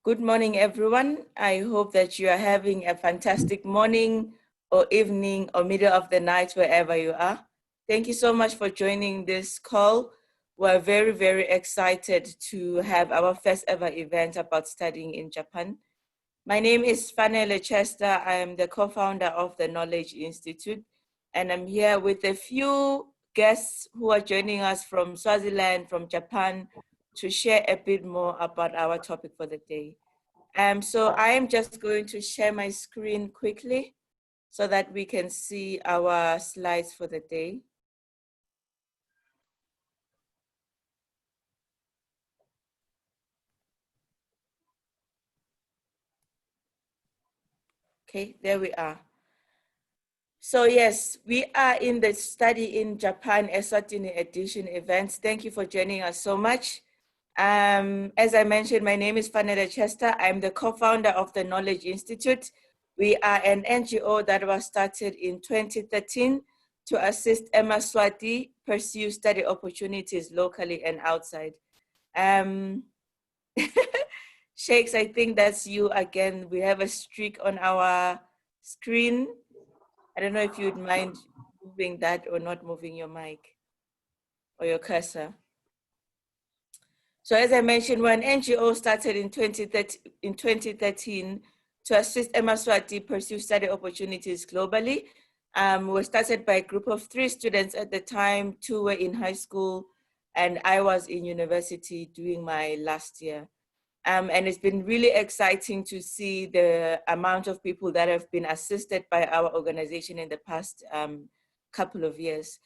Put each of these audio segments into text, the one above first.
Good morning, everyone. I hope that you are having a fantastic morning or evening or middle of the night, wherever you are. Thank you so much for joining this call. We're very, very excited to have our first ever event about studying in Japan. My name is Fanele Chester. I am the co-founder of the Knowledge Institute, and I'm here with a few guests who are joining us from Swaziland, from Japan, to share a bit more about our topic for the day. So I am just going to share my screen quickly so that we can see our slides for the day. Okay, there we are. So yes, we are in the Study in Japan Eswatini edition events. Thank you for joining us so much. As I mentioned, my name is Fanele Chester. I'm the co-founder of the Knowledge Institute. We are an NGO that was started in 2013 to assist Emaswati pursue study opportunities locally and outside. Shakes, I think that's you again. We have a streak on our screen. I don't know if you'd mind moving that or not moving your mic or your cursor. So as I mentioned, we're an NGO started in 2013 to assist Emaswati pursue study opportunities globally. We started by a group of 3 students at the time. 2 were in high school, and I was in university doing my last year. And it's been really exciting to see the amount of people that have been assisted by our organization in the past couple of years.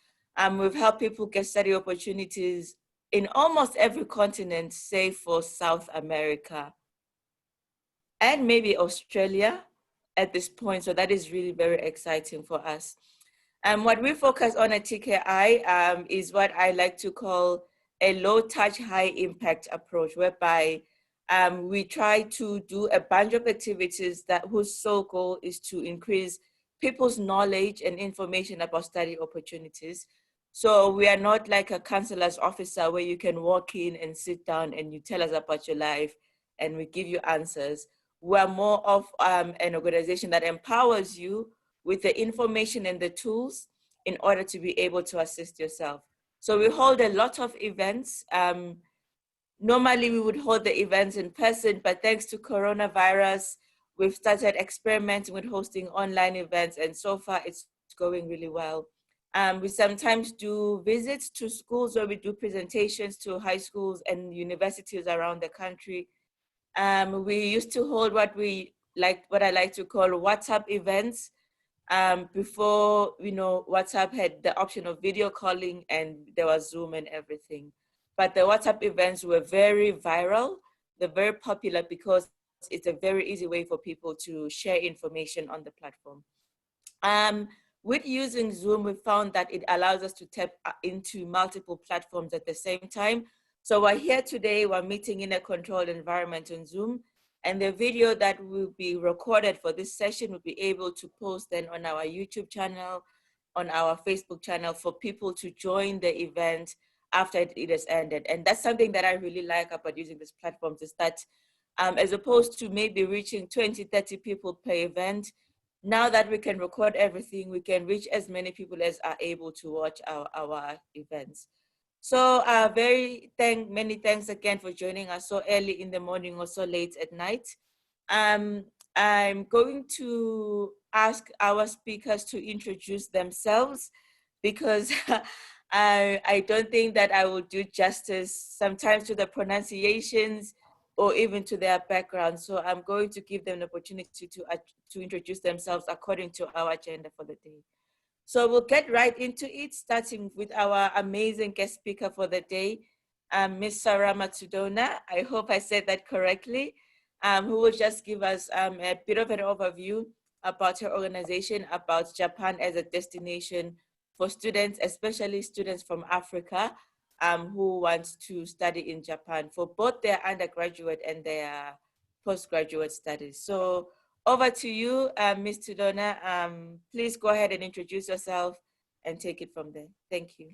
We've helped people get study opportunities in almost every continent, save for South America and maybe Australia at this point. So that is really very exciting for us. What we focus on at TKI is what I like to call a low touch, high impact approach, whereby we try to do a bunch of activities whose sole goal is to increase people's knowledge and information about study opportunities. So we are not like a counselor's officer where you can walk in and sit down and you tell us about your life and we give you answers. We're more of an organization that empowers you with the information and the tools in order to be able to assist yourself. So we hold a lot of events. Normally we would hold the events in person, but thanks to coronavirus, we've started experimenting with hosting online events, and so far it's going really well. We sometimes do visits to schools where we do presentations to high schools and universities around the country. We used to hold what I like to call WhatsApp events. Before, WhatsApp had the option of video calling and there was Zoom and everything. But the WhatsApp events were very viral. They're very popular because it's a very easy way for people to share information on the platform. With using Zoom, we found that it allows us to tap into multiple platforms at the same time. So we're here today, we're meeting in a controlled environment on Zoom, and the video that will be recorded for this session will be able to post then on our YouTube channel, on our Facebook channel for people to join the event after it has ended. And that's something that I really like about using this platform, is that as opposed to maybe reaching 20, 30 people per event, now that we can record everything, we can reach as many people as are able to watch our events. So many thanks again for joining us so early in the morning or so late at night. I'm going to ask our speakers to introduce themselves because I don't think that I will do justice sometimes to the pronunciations or even to their background. So I'm going to give them an opportunity to introduce themselves according to our agenda for the day. So we'll get right into it, starting with our amazing guest speaker for the day, Ms. Sarah Matsudona. I hope I said that correctly, who will just give us a bit of an overview about her organization, about Japan as a destination for students, especially students from Africa, who want to study in Japan for both their undergraduate and their postgraduate studies. So over to you, Ms. Tudona. Please go ahead and introduce yourself and take it from there. Thank you.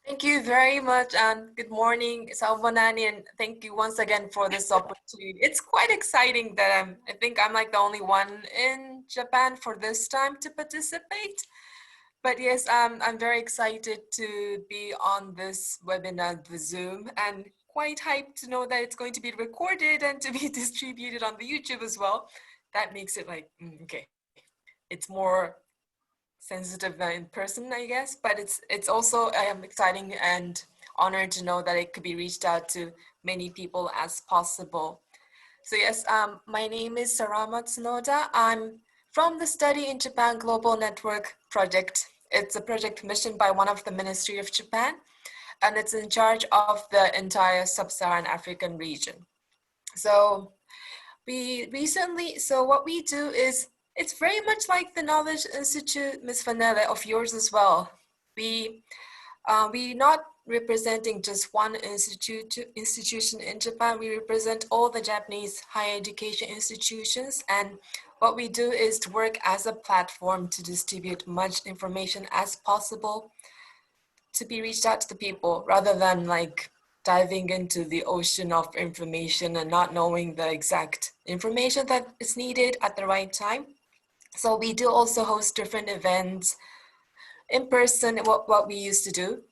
Thank you very much, and good morning, Salvanani, and thank you once again for this opportunity. It's quite exciting that I think I'm like the only one in Japan for this time to participate. But yes, I'm very excited to be on this webinar, the Zoom, and quite hyped to know that it's going to be recorded and to be distributed on the YouTube as well. That makes it like, okay, it's more sensitive than in person, I guess, but it's also exciting and honored to know that it could be reached out to many people as possible. So yes, my name is Sarah Matsunoda. I'm from the Study in Japan Global Network project. It's a project commissioned by one of the Ministry of Japan, and it's in charge of the entire sub-Saharan African region. So what we do is, it's very much like the Knowledge Institute, Ms. Vanella, of yours as well. We not representing just one institution in Japan. We represent all the Japanese higher education institutions, and what we do is to work as a platform to distribute much information as possible to be reached out to the people, rather than like diving into the ocean of information and not knowing the exact information that is needed at the right time. So we do also host different events in person, what we used to do,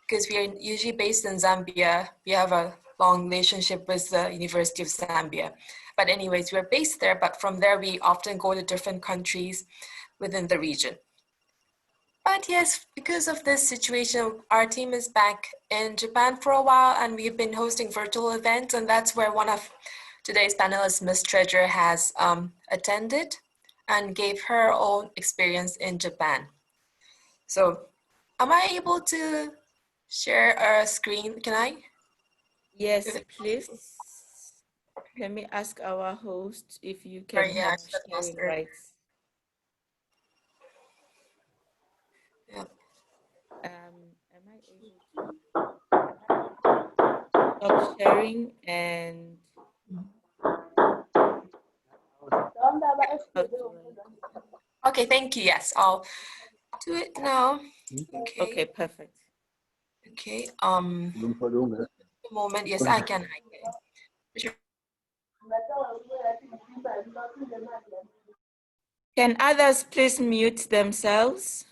because we are usually based in Zambia. We have a long relationship with the University of Zambia. But anyways, we're based there, but from there we often go to different countries within the region. But yes, because of this situation, our team is back in Japan for a while, and we've been hosting virtual events, and that's where one of today's panelists, Ms. Treasure, has attended and gave her own experience in Japan. So am I able to share a screen? Can I? Yes, please. Let me ask our host if you can have sharing rights. Yeah. Am I able to stop sharing and Okay, thank you. Yes, I'll do it now. Okay, perfect. Okay. A moment. Yes, I can. Can others please mute themselves?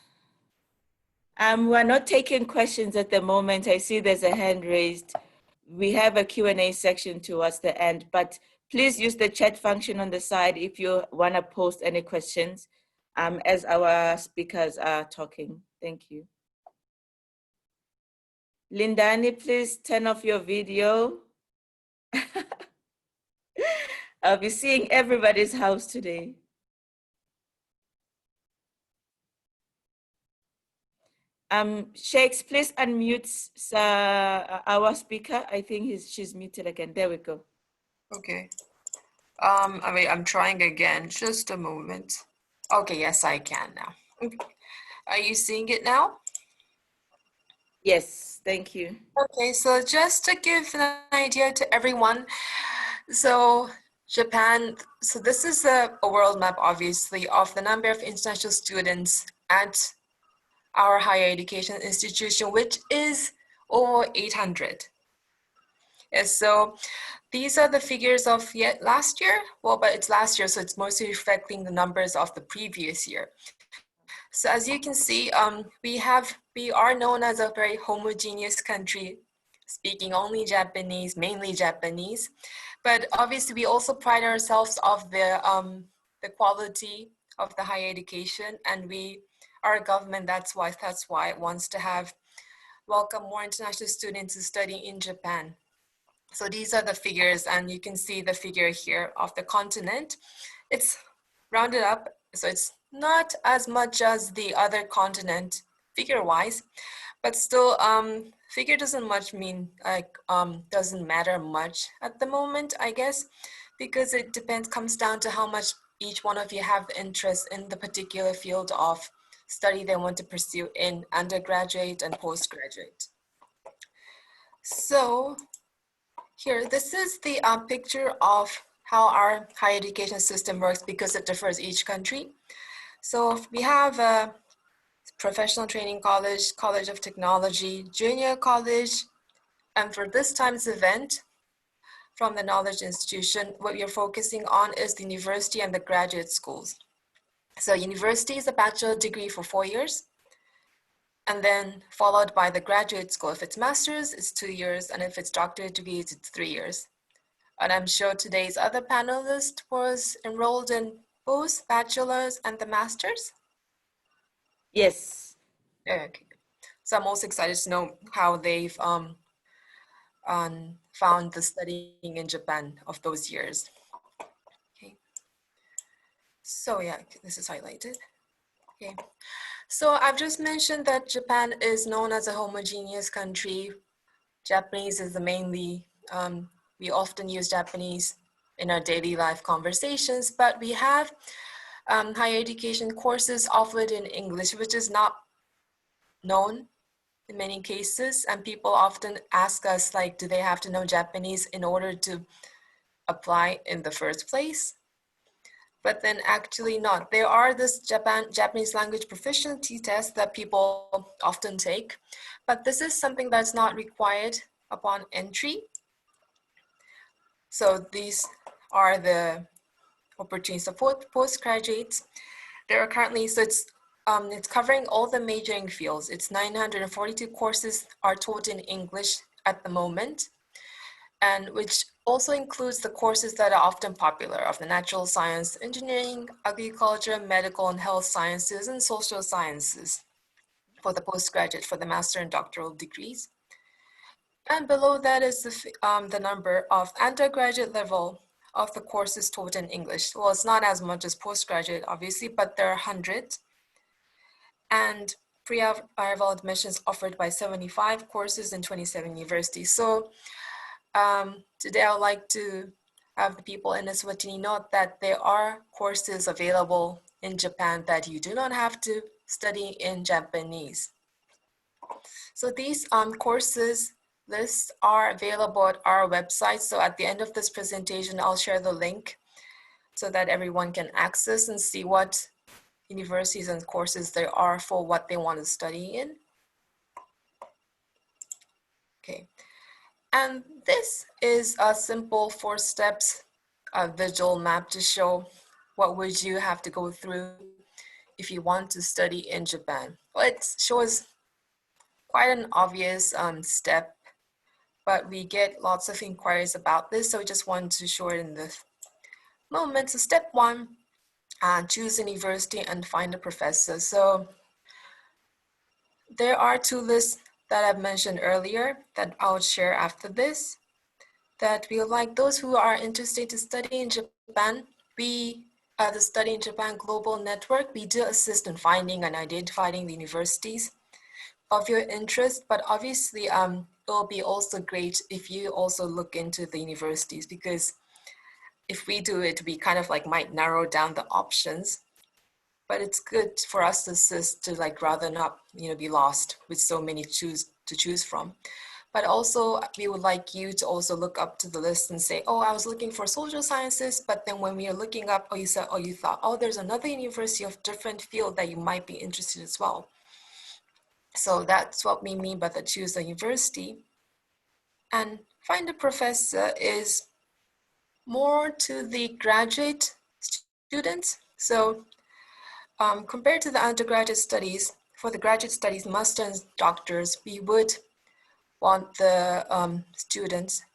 We're not taking questions at the moment. I see there's a hand raised. We have a Q&A section towards the end, but please use the chat function on the side if you want to post any questions as our speakers are talking. Thank you. Lindani, please turn off your video. I'll be seeing everybody's house today. Shakes, please unmute our speaker. I think she's muted again. There we go. Okay. I'm trying again. Just a moment. Okay, yes, I can now. Okay. Are you seeing it now? Yes, thank you. Okay, so just to give an idea to everyone, so Japan, so this is a world map, obviously, of the number of international students at our higher education institution, which is over 800. Yes, so these are the figures of last year. Well, but it's last year, so it's mostly reflecting the numbers of the previous year. So as you can see, we are known as a very homogeneous country, speaking only Japanese, mainly Japanese. But obviously, we also pride ourselves of the quality of the higher education, and our government, that's why it wants to welcome more international students to study in Japan. So these are the figures, and you can see the figure here of the continent. It's rounded up, so it's not as much as the other continent figure-wise, but still, figure doesn't doesn't matter much at the moment, I guess, because it comes down to how much each one of you have interest in the particular field of study they want to pursue in undergraduate and postgraduate. So here, this is the picture of how our higher education system works, because it differs each country. So we have professional training college, college of technology, junior college. And for this time's event, from the knowledge institution, what we are focusing on is the university and the graduate schools. So university is a bachelor degree for 4 years, and then followed by the graduate school. If it's master's, it's 2 years, and if it's doctorate degrees, it's 3 years. And I'm sure today's other panelist was enrolled in both bachelor's and the master's. Yes. Okay. So I'm also excited to know how they've found the studying in Japan of those years. Okay. So yeah, this is highlighted. Okay. So I've just mentioned that Japan is known as a homogeneous country. Japanese is the mainly, we often use Japanese in our daily life conversations, but we have higher education courses offered in English, which is not known in many cases. And people often ask us, like, do they have to know Japanese in order to apply in the first place? But then actually not. There are this Japanese language proficiency tests that people often take, but this is something that's not required upon entry. So these are the opportunities for postgraduates. There are currently, so it's covering all the majoring fields. It's 942 courses are taught in English at the moment, and which also includes the courses that are often popular of the natural science, engineering, agriculture, medical and health sciences, and social sciences for the postgraduate, for the master and doctoral degrees. And below that is the number of undergraduate level of the courses taught in English. Well, it's not as much as postgraduate, obviously, but there are 100. And pre-arrival admissions offered by 75 courses in 27 universities. So today I would like to have the people in Eswatini note that there are courses available in Japan that you do not have to study in Japanese. So these courses lists are available at our website. So at the end of this presentation, I'll share the link so that everyone can access and see what universities and courses there are for what they want to study in. Okay. And this is a simple 4 steps visual map to show what would you have to go through if you want to study in Japan. Well, it shows quite an obvious step, but we get lots of inquiries about this, so I just want to show it in this moment. So step 1, choose a university and find a professor. So there are 2 lists that I've mentioned earlier that I'll share after this, that we would like those who are interested to study in Japan. We, the Study in Japan Global Network, we do assist in finding and identifying the universities of your interest, but obviously it will be also great if you also look into the universities, because if we do it, we kind of like might narrow down the options. But it's good for us to assist to like rather not, be lost with so many to choose from. But also we would like you to also look up to the list and say, oh, I was looking for social sciences, but then when we are looking up, you thought, oh, there's another university of different field that you might be interested as well. So that's what we mean by the choose a university. And find a professor is more to the graduate students. So compared to the undergraduate studies, for the graduate studies, masters and doctors, we would want the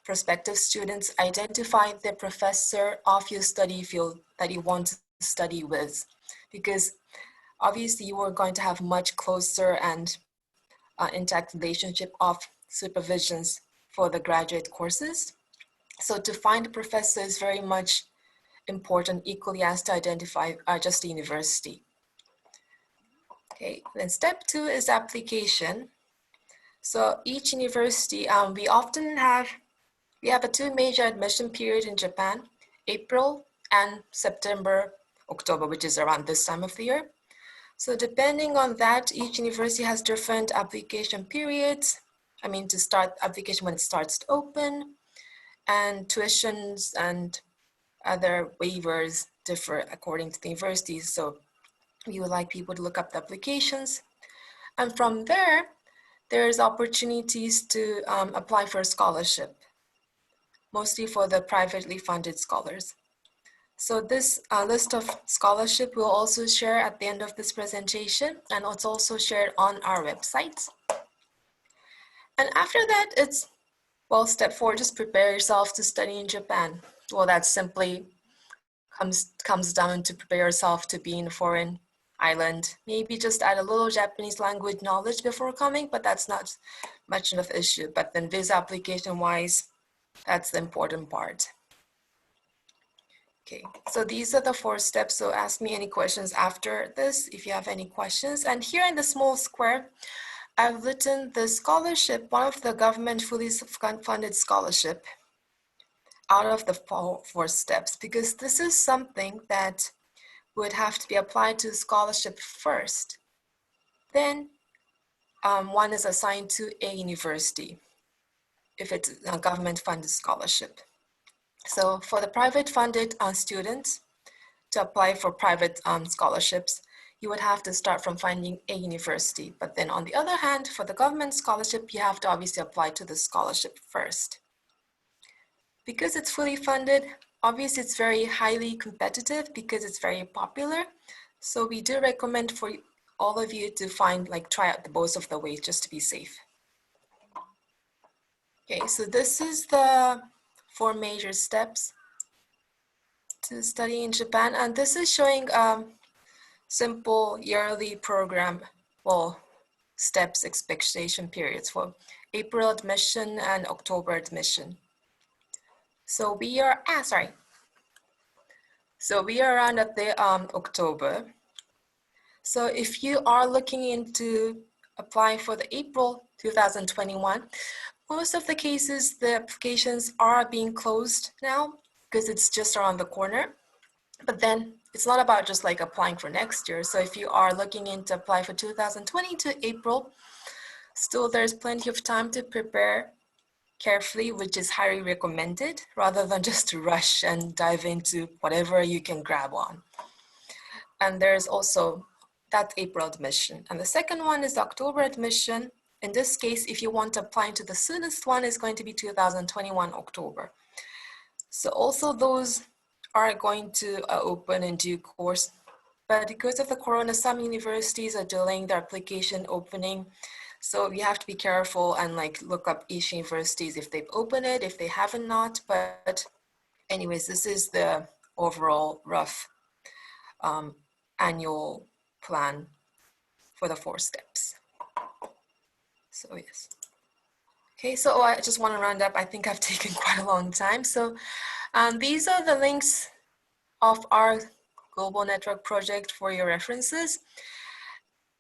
prospective students, identify the professor of your study field that you want to study with, because obviously you are going to have much closer and intact relationship of supervisions for the graduate courses. So to find a professor is very much important, equally as to identify just the university. Okay, then step 2 is application. So each university, we have a 2 major admission period in Japan, April and September, October, which is around this time of the year. So depending on that, each university has different application periods. To start application when it starts to open, and tuitions and other waivers differ according to the universities. So we would like people to look up the applications. And from there, there's opportunities to apply for a scholarship, mostly for the privately funded scholars. So this list of scholarship we'll also share at the end of this presentation, and it's also shared on our website. And after that, it's, well, step 4, just prepare yourself to study in Japan. Well, that simply comes down to prepare yourself to be in a foreign island. Maybe just add a little Japanese language knowledge before coming, but that's not much of an issue. But then visa application wise, that's the important part. Okay, so these are the 4 steps. So ask me any questions after this if you have any questions. And here in the small square, I've written the scholarship, one of the government fully funded scholarship out of the 4 steps, because this is something that would have to be applied to scholarship first. Then one is assigned to a university if it's a government funded scholarship. So for the private funded students, to apply for private scholarships, you would have to start from finding a university. But then on the other hand, for the government scholarship, you have to obviously apply to the scholarship first. Because it's fully funded, obviously it's very highly competitive because it's very popular. So we do recommend for all of you to try out the most of the ways just to be safe. Okay, so this is the 4 major steps to study in Japan. And this is showing simple yearly program, well, steps expectation periods for April admission and October admission. So we are, So we are around at the October. So if you are looking into applying for the April 2021, most of the cases, the applications are being closed now because it's just around the corner. But then it's not about just applying for next year. So if you are looking into apply for 2020 to April, still there's plenty of time to prepare carefully, which is highly recommended, rather than just to rush and dive into whatever you can grab on. And there's also that April admission. And the second one is October admission. In this case, if you want to apply to the soonest one, is going to be 2021 October. So also those are going to open in due course. But because of the corona, some universities are delaying their application opening. So you have to be careful and look up each universities if they've opened it, if they haven't not. But anyways, this is the overall rough annual plan for the 4 steps. So yes. Okay, so I just want to round up. I think I've taken quite a long time. So these are the links of our global network project for your references.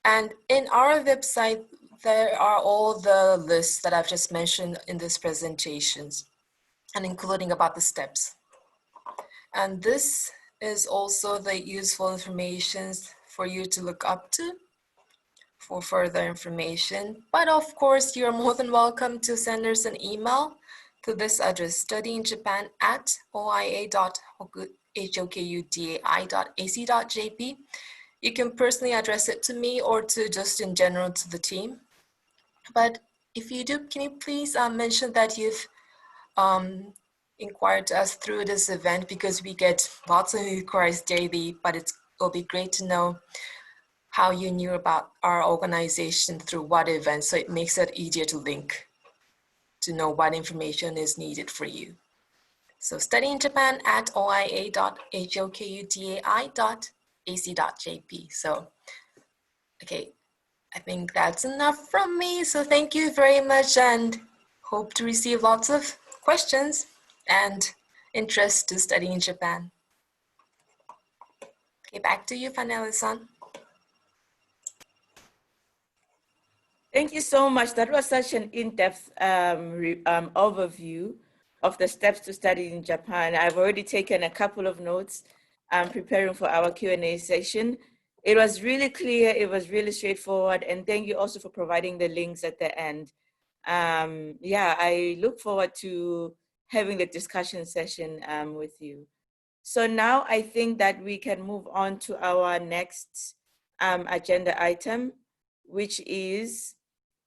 And in our website, there are all the lists that I've just mentioned in this presentations, and including about the steps. And this is also the useful information for you to look up to for further information. But of course, you're more than welcome to send us an email to this address, studyinjapan@oia.hokudai.ac.jp. You can personally address it to me or to just in general to the team. But if you do, can you please mention that you've inquired to us through this event, because we get lots of inquiries daily, but it'll be great to know how you knew about our organization through what event, so it makes it easier to link to know what information is needed for you. So studyinjapan@oia.hokudai.ac.jp. So, okay, I think that's enough from me. So thank you very much and hope to receive lots of questions and interest to study in Japan. Okay, back to you, Fanelli-san. Thank you so much. That was such an in-depth overview of the steps to study in Japan. I've already taken a couple of notes preparing for our Q&A session. It was really clear, it was really straightforward, and thank you also for providing the links at the end. Yeah, I look forward to having the discussion session with you. So now I think that we can move on to our next agenda item. which is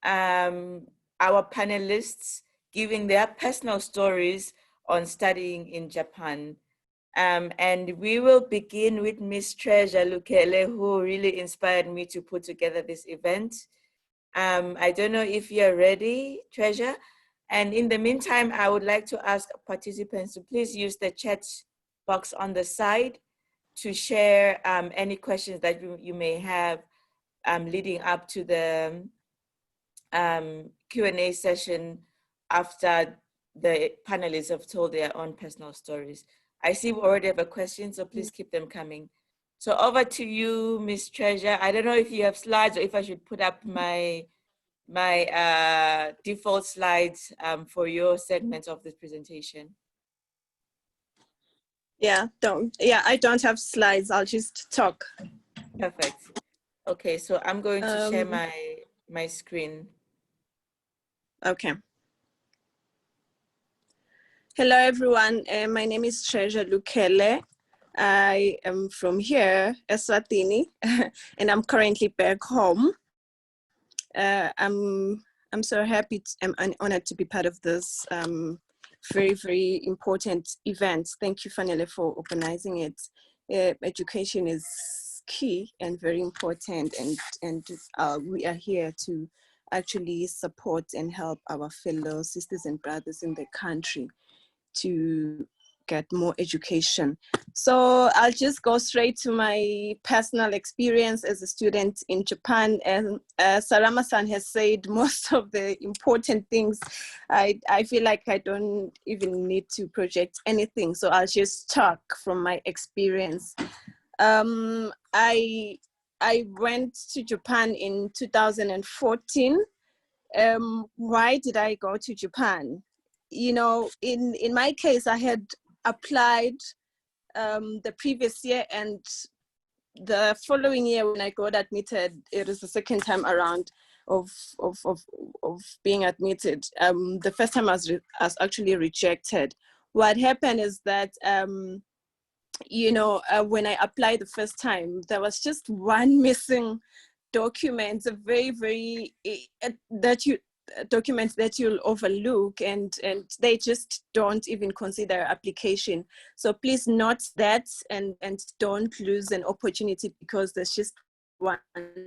our panelists giving their personal stories on studying in Japan. And we will begin with Miss Treasure Lukele, who really inspired me to put together this event. I don't know if you're ready, Treasure. And in the meantime, I would like to ask participants to please use the chat box on the side to share any questions that you may have leading up to the Q&A session after the panelists have told their own personal stories. I see we already have a question, so please keep them coming. So over to you, Miss Treasure. I don't know if you have slides or if I should put up my default slides for your segment of this presentation. Yeah, I don't have slides. I'll just talk. Perfect. Okay, so I'm going to share my screen. Okay. Hello, everyone. My name is Treasure Lukele. I am from here, Eswatini, and I'm currently back home. I'm so happy. I'm honored to be part of this very, very important event. Thank you, Fanele, for organizing it. Education is key and very important, and we are here to actually support and help our fellow sisters and brothers in the country to get more education. So I'll just go straight to my personal experience as a student in Japan. And Sarama-san has said most of the important things. I feel like I don't even need to project anything. So I'll just talk from my experience. I went to Japan in 2014. Why did I go to Japan? You know, in my case, I had applied the previous year, and the following year when I got admitted, it was the second time around of being admitted. The first time I was actually rejected. What happened is that you know, when I applied the first time, there was just one missing document, a very documents that you'll overlook, and they just don't even consider application. So please note that, and don't lose an opportunity because there's just one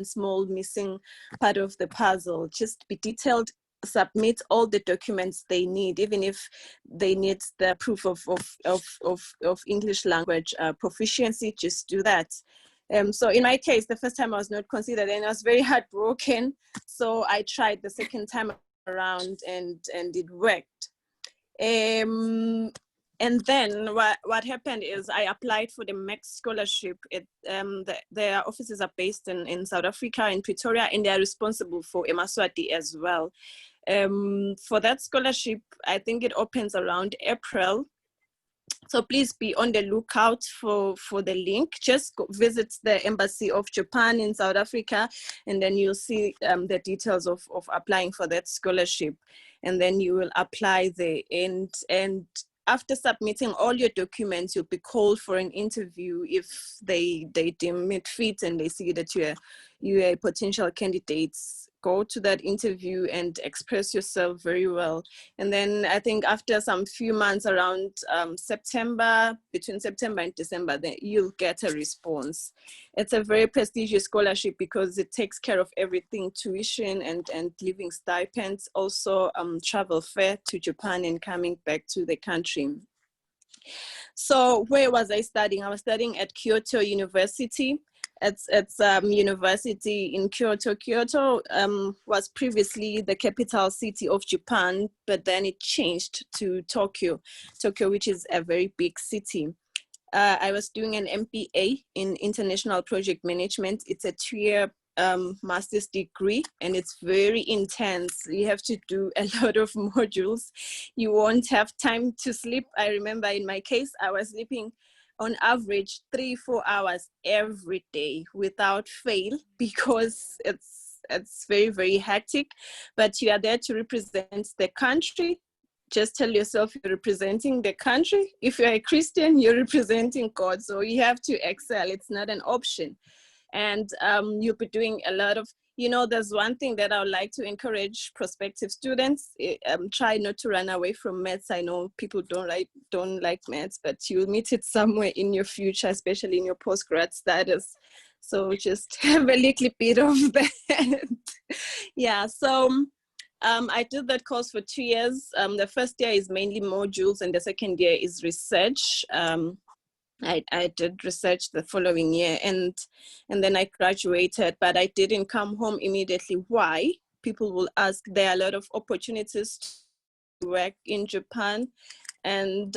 small missing part of the puzzle. Just be detailed, submit all the documents they need, even if they need the proof of English language proficiency, just do that. So in my case, the first time I was not considered, and I was very heartbroken. So I tried the second time around, and it worked. And then what happened is I applied for the MEX scholarship. Their offices are based in South Africa, in Pretoria, and they are responsible for Emaswati as well. For that scholarship, I think it opens around April. So please be on the lookout for the link. Just visit the Embassy of Japan in South Africa, and then you'll see the details of applying for that scholarship. And then you will apply there. And after submitting all your documents, you'll be called for an interview if they deem it fit and they see that you're a potential candidate. Go to that interview and express yourself very well. And then I think after some few months, around September, between September and December, then you'll get a response. It's a very prestigious scholarship because it takes care of everything: tuition and living stipends, also travel fare to Japan and coming back to the country. So where was I studying? I was studying at Kyoto University. It's university in Kyoto. Kyoto was previously the capital city of Japan, but then it changed to Tokyo, which is a very big city. I was doing an MBA in International Project Management. It's a 2-year master's degree, and it's very intense. You have to do a lot of modules. You won't have time to sleep. I remember in my case, I was sleeping on average 3-4 hours every day without fail, because it's very, very hectic. But you are there to represent the country. Just tell yourself you're representing the country. If you're a Christian, you're representing God. So you have to excel. It's not an option. And you'll be doing a lot of there's one thing that I would like to encourage prospective students. Try not to run away from maths. I know people don't like maths, but you'll meet it somewhere in your future, especially in your postgrad status. So just have a little bit of that. Yeah, so I did that course for 2 years. The first year is mainly modules and the second year is research. I did research the following year and then I graduated, but I didn't come home immediately. Why? People will ask. There are a lot of opportunities to work in Japan. And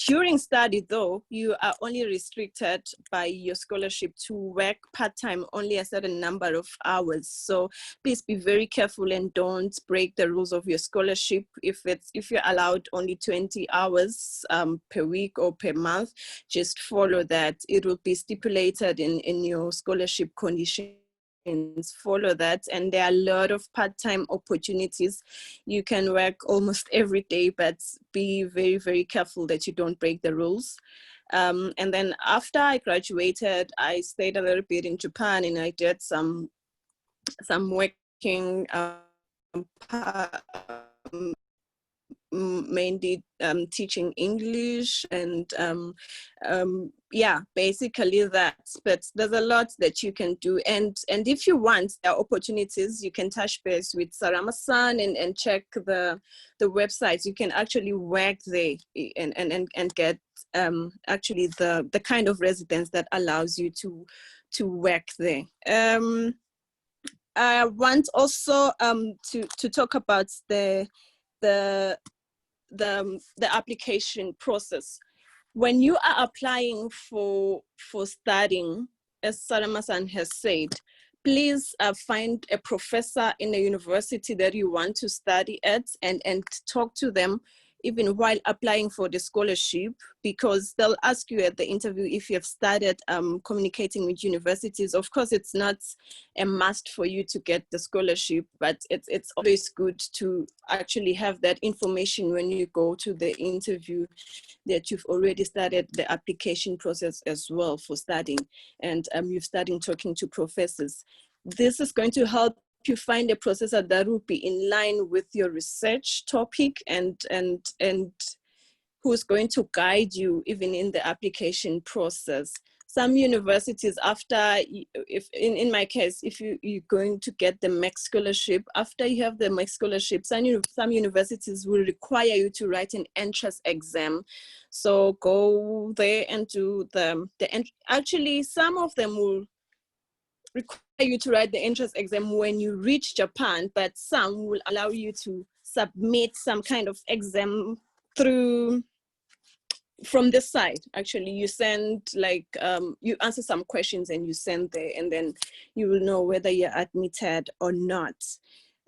during study, though, you are only restricted by your scholarship to work part-time only a certain number of hours. So please be very careful and don't break the rules of your scholarship. If you're allowed only 20 hours per week or per month, just follow that. It will be stipulated in your scholarship conditions. Follow that, and there are a lot of part-time opportunities. You can work almost every day, but be very, very careful that you don't break the rules. And then after I graduated, I stayed a little bit in Japan and I did some working mainly teaching English and yeah, basically that. But there's a lot that you can do, and if you want, there are opportunities. You can touch base with Sarama-san and check the websites. You can actually work there and get actually the kind of residence that allows you to work there. I want also to talk about the application process. When you are applying for studying, as Sarama-san has said, please find a professor in a university that you want to study at and talk to them even while applying for the scholarship, because they'll ask you at the interview if you have started communicating with universities. Of course, it's not a must for you to get the scholarship, but it's always good to actually have that information when you go to the interview, that you've already started the application process as well for studying, and you've started talking to professors. This is going to help you find a processor that will be in line with your research topic and who's going to guide you even in the application process. Some universities, after, if in my case, if you're going to get the MEC scholarship, after you have the MEC scholarship, some universities will require you to write an entrance exam. So go there and do actually, some of them will require you to write the entrance exam when you reach Japan, but some will allow you to submit some kind of exam from this side. Actually, you send you answer some questions and you send there, and then you will know whether you're admitted or not.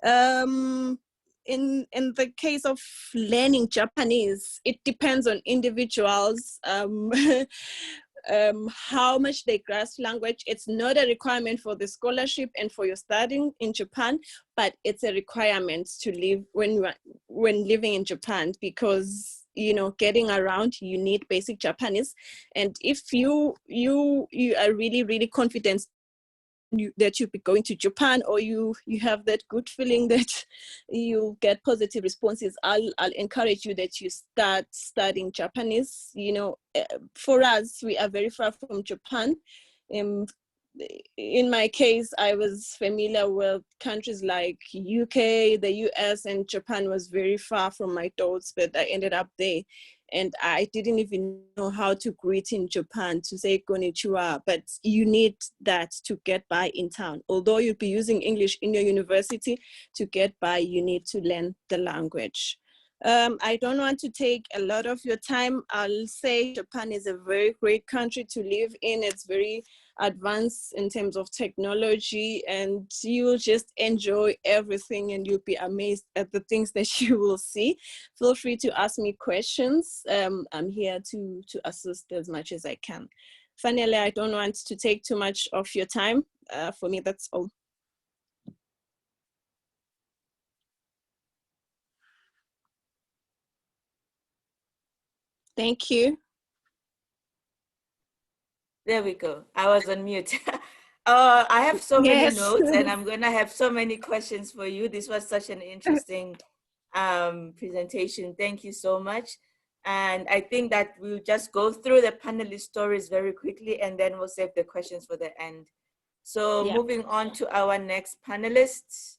In the case of learning Japanese, it depends on individuals. How much they grasp language. It's not a requirement for the scholarship and for your studying in Japan, but it's a requirement to live when living in Japan, because getting around, you need basic Japanese. And if you are really, really confident that you'll be going to Japan, or you have that good feeling that you'll get positive responses, I'll encourage you that you start studying Japanese. For us, we are very far from Japan. In my case, I was familiar with countries like UK, the US, and Japan was very far from my thoughts, but I ended up there. And I didn't even know how to greet in Japan, to say konnichiwa, but you need that to get by in town. Although you'll be using English in your university, to get by, you need to learn the language. I don't want to take a lot of your time. I'll say Japan is a very great country to live in. It's very advanced in terms of technology, and you will just enjoy everything and you'll be amazed at the things that you will see. Feel free to ask me questions. I'm here to assist as much as I can. Finally, I don't want to take too much of your time. For me, that's all. Thank you. There we go. I was on mute. I have so many Yes. notes, and I'm going to have so many questions for you. This was such an interesting presentation. Thank you so much. And I think that we'll just go through the panelist stories very quickly, and then we'll save the questions for the end. So Yeah. moving on to our next panelists.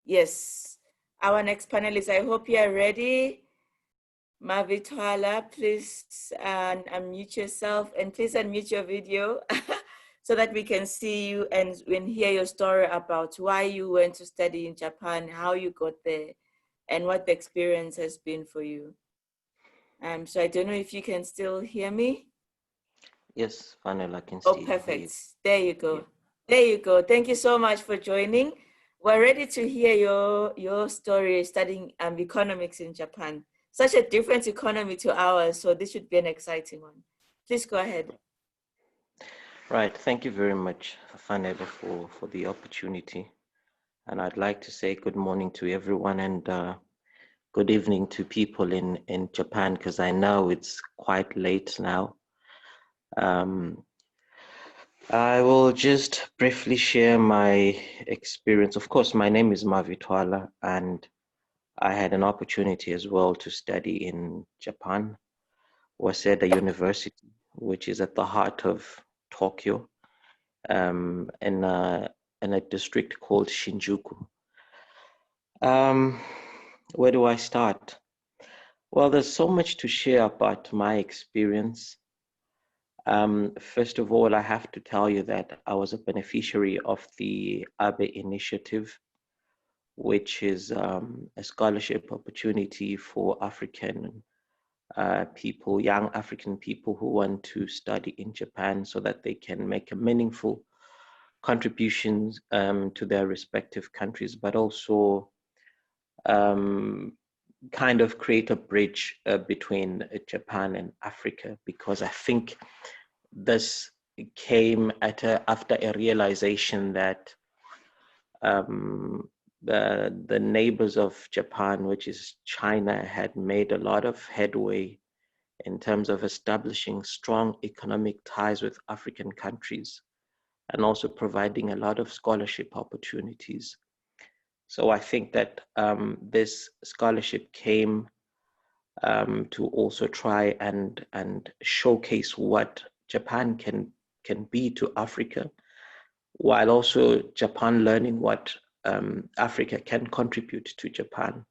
Yes, our next panelist, I hope you are ready. Mavitwala, please unmute yourself, and please unmute your video so that we can see you and hear your story about why you went to study in Japan, how you got there, and what the experience has been for you. So I don't know if you can still hear me. Yes, Fanel, I can Oh, still hear you. perfect. There you go. Yeah. There you go. Thank you so much for joining. We're ready to hear your story studying economics in Japan. Such a different economy to ours, so this should be an exciting one. Please go ahead. Right. Thank you very much, Fanel, for the opportunity. And I'd like to say good morning to everyone and good evening to people in Japan, because I know it's quite late now. I will just briefly share my experience. Of course, my name is Mavitwala, and I had an opportunity as well to study in Japan, Waseda University, which is at the heart of Tokyo, in a district called Shinjuku. Where do I start? Well, there's so much to share about my experience. First of all, I have to tell you that I was a beneficiary of the Abe Initiative, which is a scholarship opportunity for African people, young African people who want to study in Japan so that they can make a meaningful contributions to their respective countries, but also kind of create a bridge between Japan and Africa, because I think this came after a realization that the neighbors of Japan, which is China, had made a lot of headway in terms of establishing strong economic ties with African countries and also providing a lot of scholarship opportunities. So I think that this scholarship came to also try and showcase what Japan can be to Africa, while also Japan learning what Africa can contribute to Japan.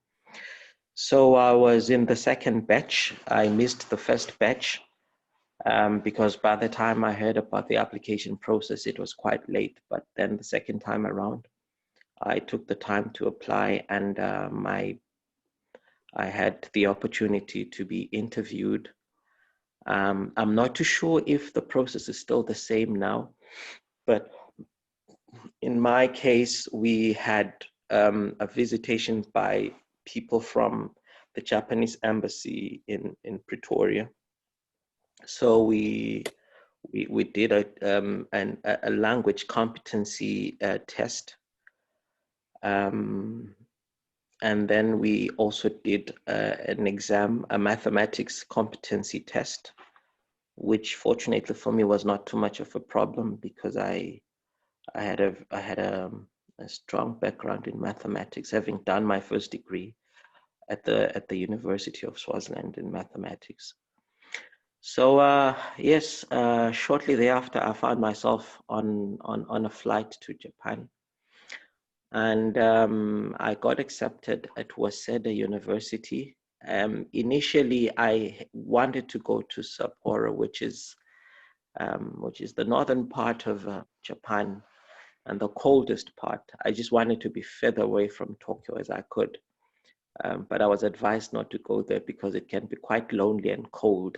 So I was in the second batch. I missed the first batch because by the time I heard about the application process, it was quite late. But then the second time around, I took the time to apply, and I had the opportunity to be interviewed. I'm not too sure if the process is still the same now, but in my case, we had a visitation by people from the Japanese embassy in Pretoria. So we did a language competency test. And then we also did an exam, a mathematics competency test, which fortunately for me was not too much of a problem because I had a strong background in mathematics, having done my first degree at the University of Swaziland in mathematics. So yes, shortly thereafter, I found myself on a flight to Japan. And I got accepted at Waseda University. Initially, I wanted to go to Sapporo, which is the northern part of Japan and the coldest part. I just wanted to be further away from Tokyo as I could. But I was advised not to go there because it can be quite lonely and cold.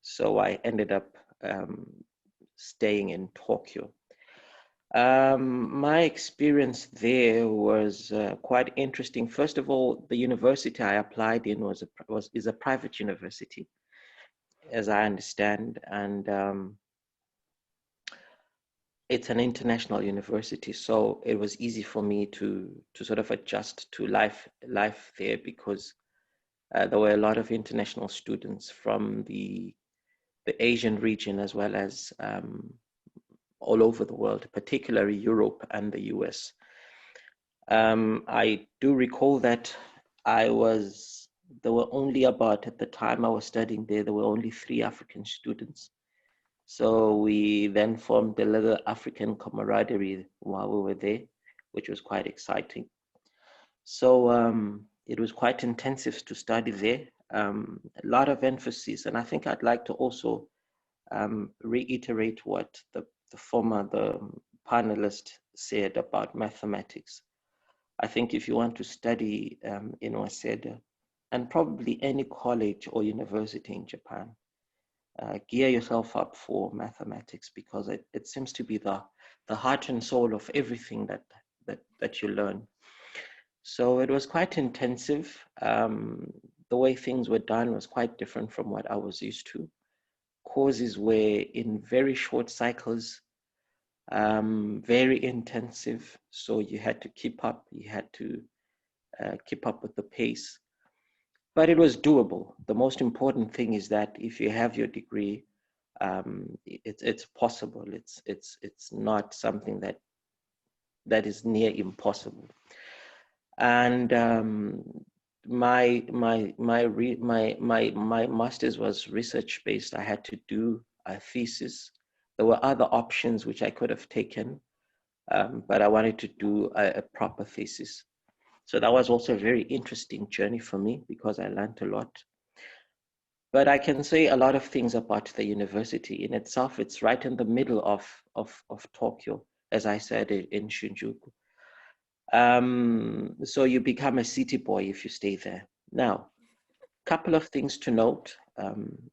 So I ended up staying in Tokyo. My experience there was quite interesting. First of all, the university I applied in is a private university, as I understand, and it's an international university. So it was easy for me to sort of adjust to life there because there were a lot of international students from the the Asian region as well as all over the world, particularly Europe and the US. I do recall that there were only about, at the time I was studying there were only 3 African students. So we then formed a little African camaraderie while we were there, which was quite exciting. So it was quite intensive to study there. A lot of emphasis, and I think I'd like to also reiterate what the panelist said about mathematics. I think if you want to study in Waseda, and probably any college or university in Japan, gear yourself up for mathematics, because it seems to be the heart and soul of everything that you learn. So it was quite intensive. The way things were done was quite different from what I was used to. Courses were in very short cycles, very intensive. So you had to keep up. You had to keep up with the pace. But it was doable. The most important thing is that if you have your degree, it's possible. It's not something that is near impossible. And my master's was research based. I had to do a thesis. There were other options which I could have taken, but I wanted to do a proper thesis. So that was also a very interesting journey for me because I learned a lot. But I can say a lot of things about the university in itself. It's right in the middle of Tokyo, as I said, in Shinjuku. So you become a city boy if you stay there. Now, couple of things to note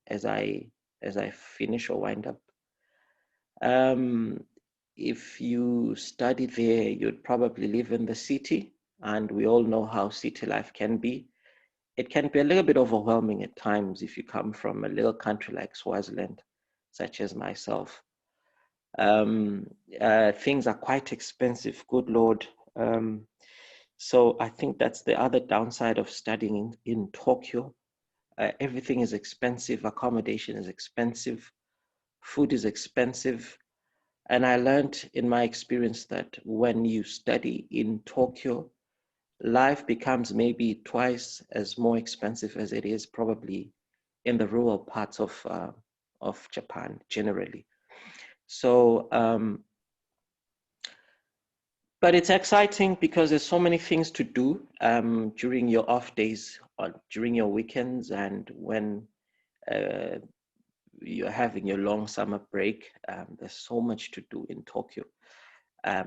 as I finish or wind up. If you study there, you'd probably live in the city, and we all know how city life can be. It can be a little bit overwhelming at times if you come from a little country like Swaziland, such as myself. Things are quite expensive, good Lord. So I think that's the other downside of studying in Tokyo. Everything is expensive, accommodation is expensive, food is expensive. And I learned in my experience that when you study in Tokyo, life becomes maybe twice as more expensive as it is probably in the rural parts of Japan generally. So, but it's exciting because there's so many things to do during your off days, or during your weekends, and when you're having your long summer break. There's so much to do in Tokyo.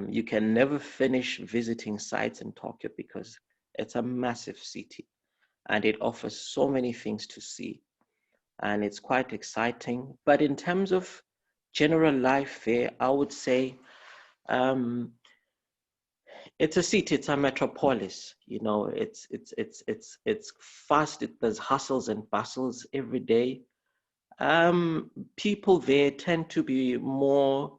You can never finish visiting sites in Tokyo because it's a massive city and it offers so many things to see. And it's quite exciting. But in terms of general life there, I would say it's a city, it's a metropolis. You know, it's fast. There's hustles and bustles every day. People there tend to be more,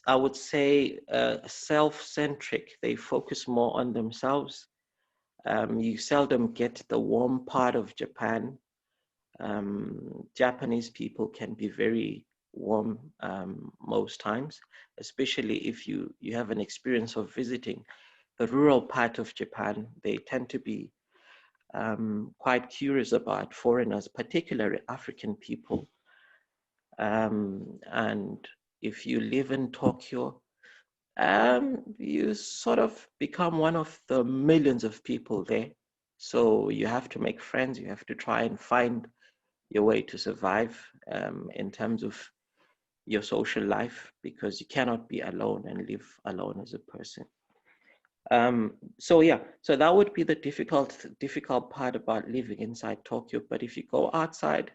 I would say, self-centric. They focus more on themselves. You seldom get the warm part of Japan. Japanese people can be very warm most times, especially if you have an experience of visiting the rural part of Japan. They tend to be quite curious about foreigners, particularly African people. And if you live in Tokyo, you sort of become one of the millions of people there. So you have to make friends, you have to try and find your way to survive in terms of your social life, because you cannot be alone and live alone as a person. So yeah, so that would be the difficult part about living inside Tokyo. But if you go outside,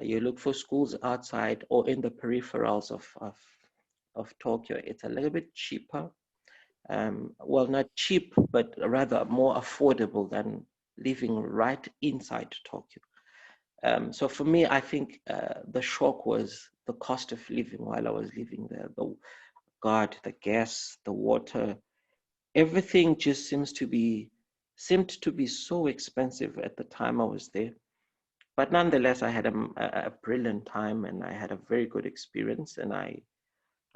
you look for schools outside or in the peripherals of Tokyo, it's a little bit cheaper. Well, not cheap, but rather more affordable than living right inside Tokyo. So for me, I think the shock was the cost of living while I was living there. The gas, the water, everything just seemed to be so expensive at the time I was there. but nonetheless, I had a brilliant time, and I had a very good experience, and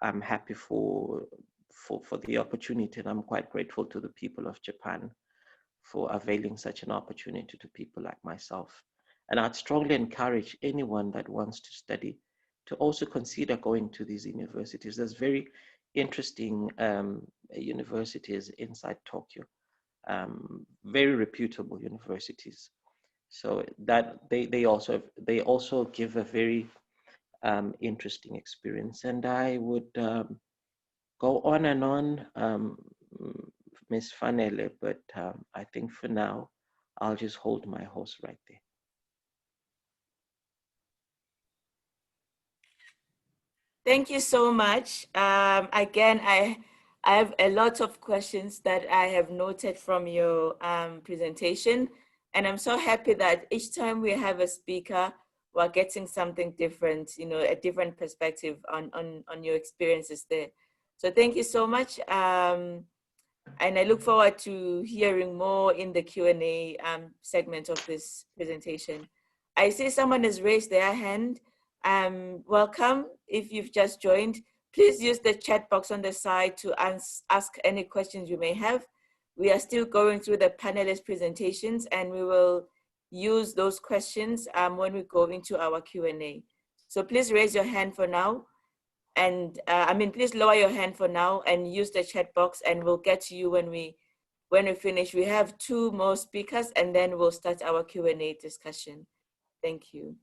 I'm happy for the opportunity, and I'm quite grateful to the people of Japan for availing such an opportunity to people like myself. And I'd strongly encourage anyone that wants to study to also consider going to these universities. There's very interesting universities inside Tokyo, very reputable universities. So that they also give a very interesting experience. And I would go on and on, Miss Fanele, but I think for now, I'll just hold my horse right there. Thank you so much. Again, I have a lot of questions that I have noted from your presentation, and I'm so happy that each time we have a speaker, we're getting something different, you know, a different perspective on your experiences there. So thank you so much. And I look forward to hearing more in the Q&A segment of this presentation. I see someone has raised their hand. Welcome. If you've just joined, please use the chat box on the side to ask any questions you may have. We are still going through the panelist presentations, and we will use those questions when we go into our Q&A. So please raise your hand for now. And please lower your hand for now and use the chat box, and we'll get to you when we finish. We have 2 more speakers, and then we'll start our Q&A discussion. Thank you.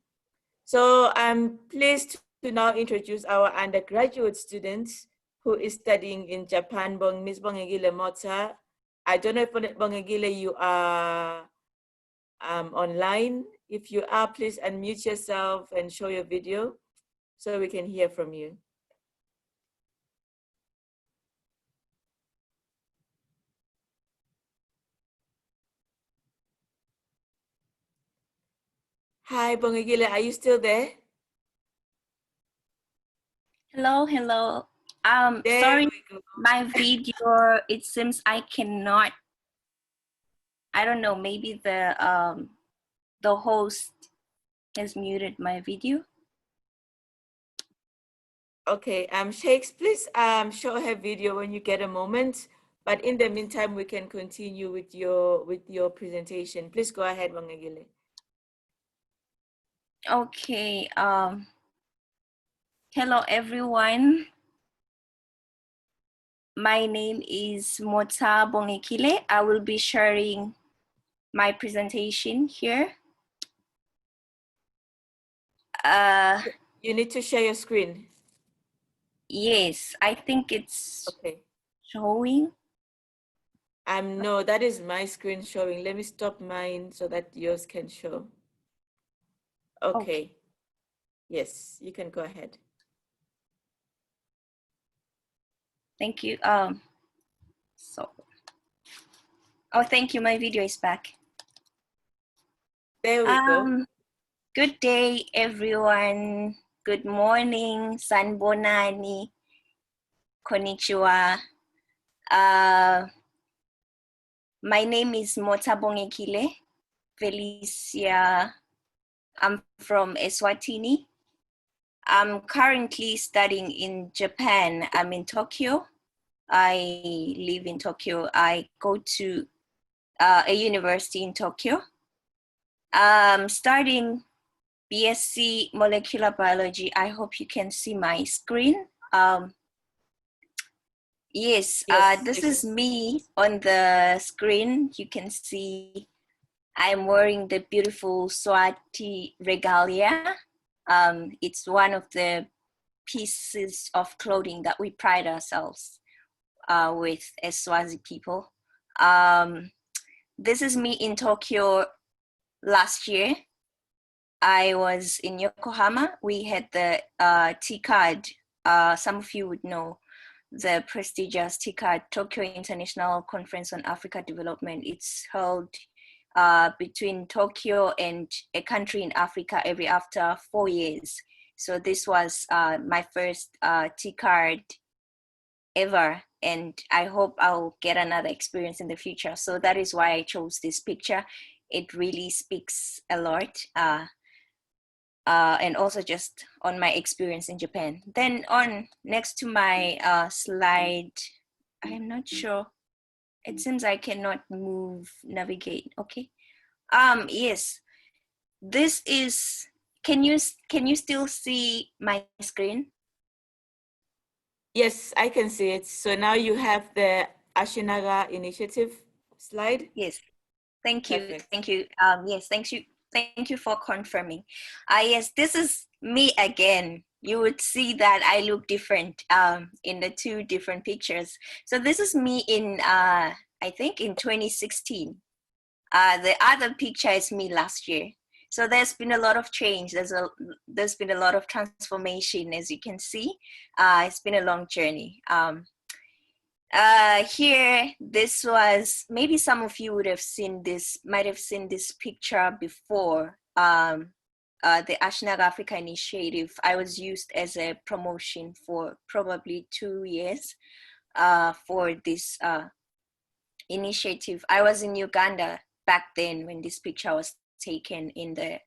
So I'm pleased to now introduce our undergraduate student who is studying in Japan, Ms. Bongegile Mota. I don't know if Bongegile, you are online. If you are, please unmute yourself and show your video so we can hear from you. Hi, Bongegile, are you still there? Hello, hello. There Sorry, we go. my video, it seems I cannot, I don't know, maybe the host has muted my video. Okay, Shakes, please show her video when you get a moment. But in the meantime, we can continue with your presentation. Please go ahead, Bongegile. Okay, hello everyone. My name is Mota Bongekile. I will be sharing my presentation here. You need to share your screen. Yes, I think it's Okay. showing. No, that is my screen showing. Let me stop mine so that yours can show. Okay. Yes, you can go ahead. Thank you. Thank you. My video is back. There we go. Good day, everyone. Good morning, Sanbonani, Konnichiwa. My name is Mota Bongekile Felicia. I'm from Eswatini. I'm currently studying in Japan. I'm in Tokyo. I live in Tokyo. I go to a university in Tokyo. Studying BSc Molecular Biology. I hope you can see my screen. Yes, this is me on the screen. You can see I'm wearing the beautiful Swati regalia. It's one of the pieces of clothing that we pride ourselves with as Swazi people. This is me in Tokyo last year. I was in Yokohama. We had the TCAD. Some of you would know the prestigious TCAD, Tokyo International Conference on Africa Development. It's held between Tokyo and a country in Africa after 4 years. So this was my first TCAD ever, and I hope I'll get another experience in the future. So that is why I chose this picture. It really speaks a lot. and also just on my experience in Japan. Then on next to my slide, I'm not sure. It seems I cannot navigate. Okay. Yes, this is, can you still see my screen? Yes, I can see it. So now you have the Ashinaga initiative slide. Yes. Thank you. Perfect. Thank you. Yes, thank you for confirming. Yes, this is me again. You would see that I look different in the two different pictures. So this is me in, I think in 2016. The other picture is me last year. So there's been a lot of change. There's been a lot of transformation, as you can see. It's been a long journey. Here, this was, maybe some of you would have seen this, might have seen this picture before. The Ashnaga Africa Initiative. I was used as a promotion for probably 2 years for this initiative. I was in Uganda back then when this picture was taken in the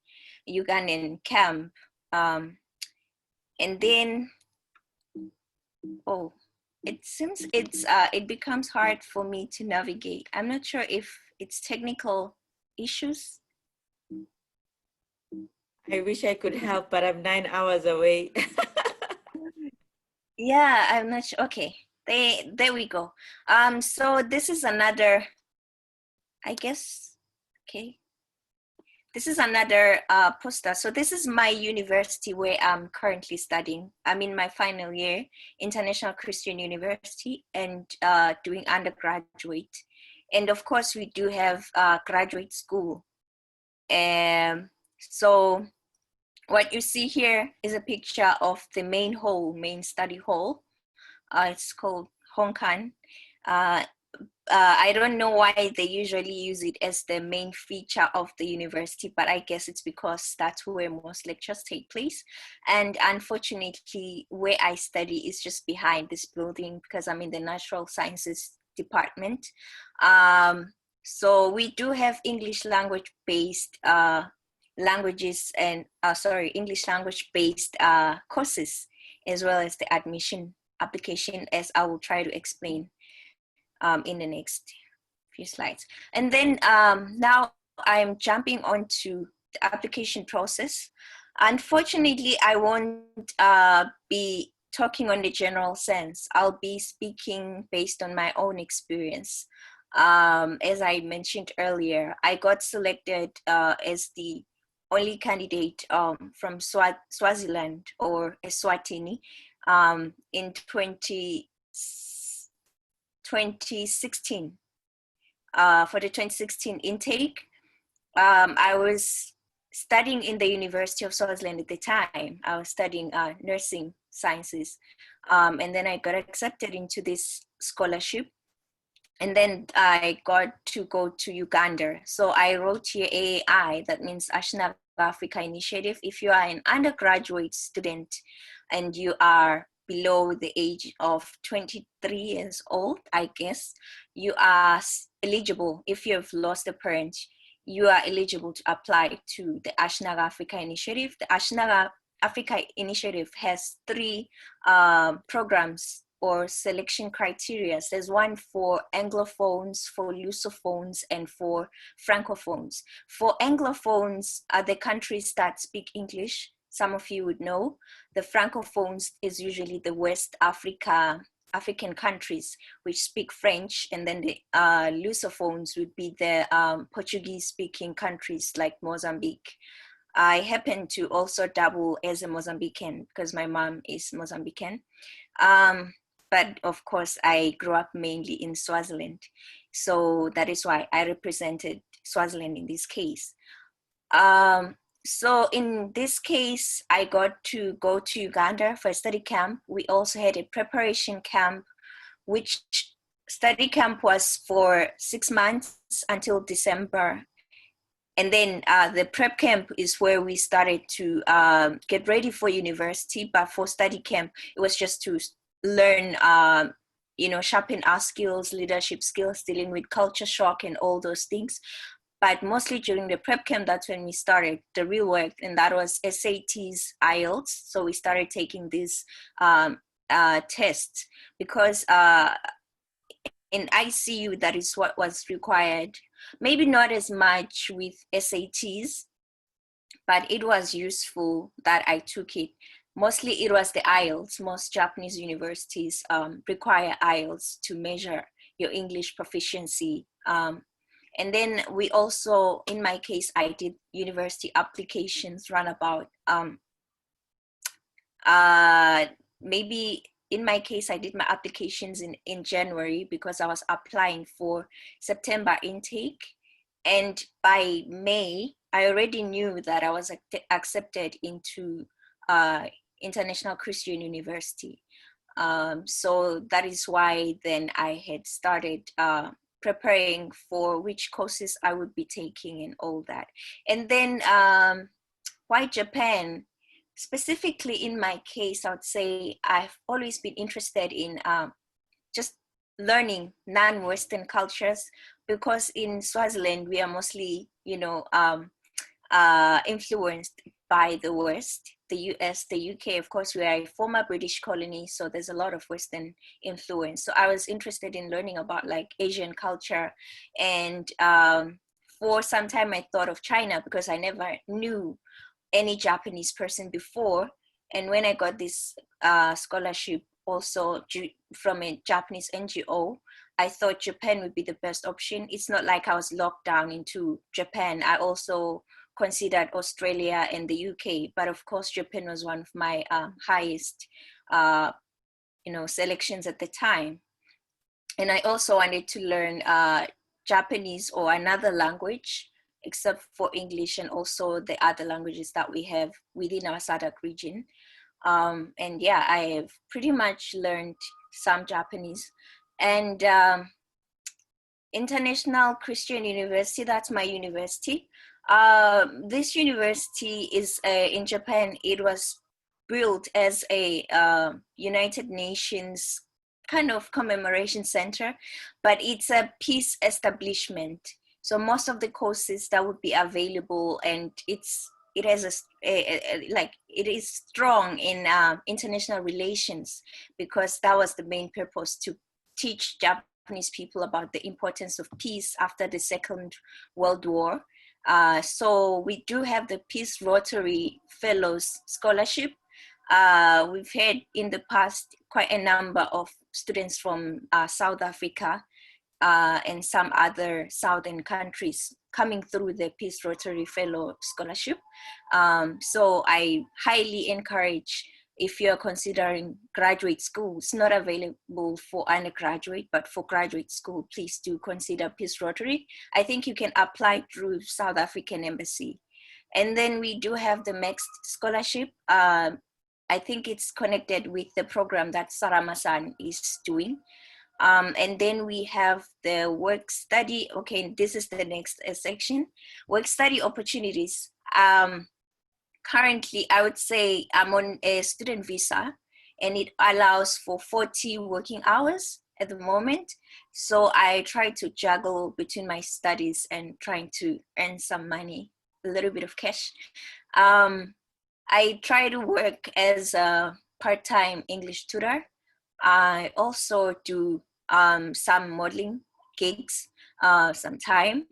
Ugandan camp. And then, oh, it seems it becomes hard for me to navigate. I'm not sure if it's technical issues. I wish I could help, but I'm 9 hours away. Yeah, I'm not sure. Okay, there we go. So this is another, I guess, okay. This is another poster. So this is my university where I'm currently studying. I'm in my final year, International Christian University, and doing undergraduate. And of course, we do have graduate school. So what you see here is a picture of the main study hall. It's called Hongkan. I don't know why they usually use it as the main feature of the university, but I guess it's because that's where most lectures take place. And unfortunately, where I study is just behind this building because I'm in the natural sciences department. So we do have English language based languages and English language based courses, as well as the admission application, as I will try to explain in the next few slides. And then now I'm jumping onto the application process. Unfortunately, I won't be talking on the general sense. I'll be speaking based on my own experience. As I mentioned earlier, I got selected as the only candidate from Swaziland or Eswatini in 2016 for the 2016 intake. I was studying in the University of Swaziland at the time. I was studying nursing sciences. And then I got accepted into this scholarship. And then I got to go to Uganda. So I wrote here AAI, that means Ashnaga Africa Initiative. If you are an undergraduate student and you are below the age of 23 years old, I guess, you are eligible. If you have lost a parent, you are eligible to apply to the Ashnaga Africa Initiative. The Ashnaga Africa Initiative has 3 programs or selection criteria. There's one for Anglophones, for Lusophones, and for Francophones. For Anglophones are the countries that speak English. Some of you would know. The Francophones is usually the West African countries which speak French, and then the Lusophones would be the Portuguese-speaking countries like Mozambique. I happen to also double as a Mozambican because my mom is Mozambican. But of course, I grew up mainly in Swaziland. So that is why I represented Swaziland in this case. So in this case, I got to go to Uganda for a study camp. We also had a preparation camp, which study camp was for 6 months until December. And then the prep camp is where we started to get ready for university. But for study camp, it was just to learn, sharpen our skills, leadership skills, dealing with culture shock and all those things. but mostly during the prep camp, that's when we started the real work, and that was SATs, IELTS. So we started taking these tests because in ICU, that is what was required. Maybe not as much with SATs, but it was useful that I took it. Mostly it was the IELTS. Most Japanese universities require IELTS to measure your English proficiency. And then we also, in my case, I did university applications runabout. Maybe in my case, I did my applications in January because I was applying for September intake. And by May, I already knew that I was accepted into International Christian University. So that is why then I had started preparing for which courses I would be taking and all that. And then why Japan? Specifically in my case, I would say I've always been interested in just learning non-Western cultures, because in Swaziland, we are mostly, influenced by the West, the US, the UK. Of course, we are a former British colony, so there's a lot of Western influence. So I was interested in learning about like Asian culture. And for some time, I thought of China because I never knew any Japanese person before. And when I got this scholarship also from a Japanese NGO, I thought Japan would be the best option. It's not like I was locked down into Japan. I also considered Australia and the UK, but of course Japan was one of my highest selections at the time. And I also wanted to learn Japanese or another language except for English, and also the other languages that we have within our SADC region. And yeah, I have pretty much learned some Japanese. And International Christian University, that's my university. This university is in Japan. It was built as a United Nations kind of commemoration center, but it's a peace establishment. So most of the courses that would be available, and it is strong in international relations, because that was the main purpose, to teach Japanese people about the importance of peace after the Second World War. So we do have the Peace Rotary Fellows Scholarship. We've had in the past quite a number of students from South Africa and some other southern countries coming through the Peace Rotary Fellow Scholarship. So I highly encourage, if you're considering graduate school, it's not available for undergraduate, but for graduate school, please do consider Peace Rotary. I think you can apply through South African Embassy. And then we do have the MEXT scholarship. I think it's connected with the program that Sarama-san is doing. And then we have the work study. Okay, this is the next section. Work study opportunities. Currently, I would say I'm on a student visa, and it allows for 40 working hours at the moment. So I try to juggle between my studies and trying to earn some money, a little bit of cash. I try to work as a part-time English tutor. I also do some modeling gigs sometime.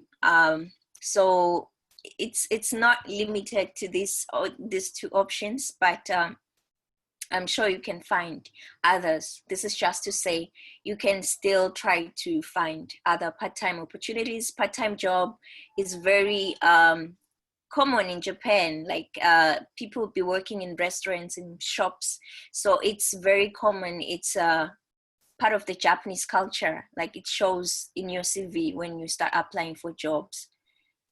So it's not limited to these two options, but I'm sure you can find others. This is just to say you can still try to find other part-time opportunities. Part-time job is very common in Japan. Like people be working in restaurants and shops, so it's very common. It's part of the Japanese culture. Like it shows in your CV when you start applying for jobs.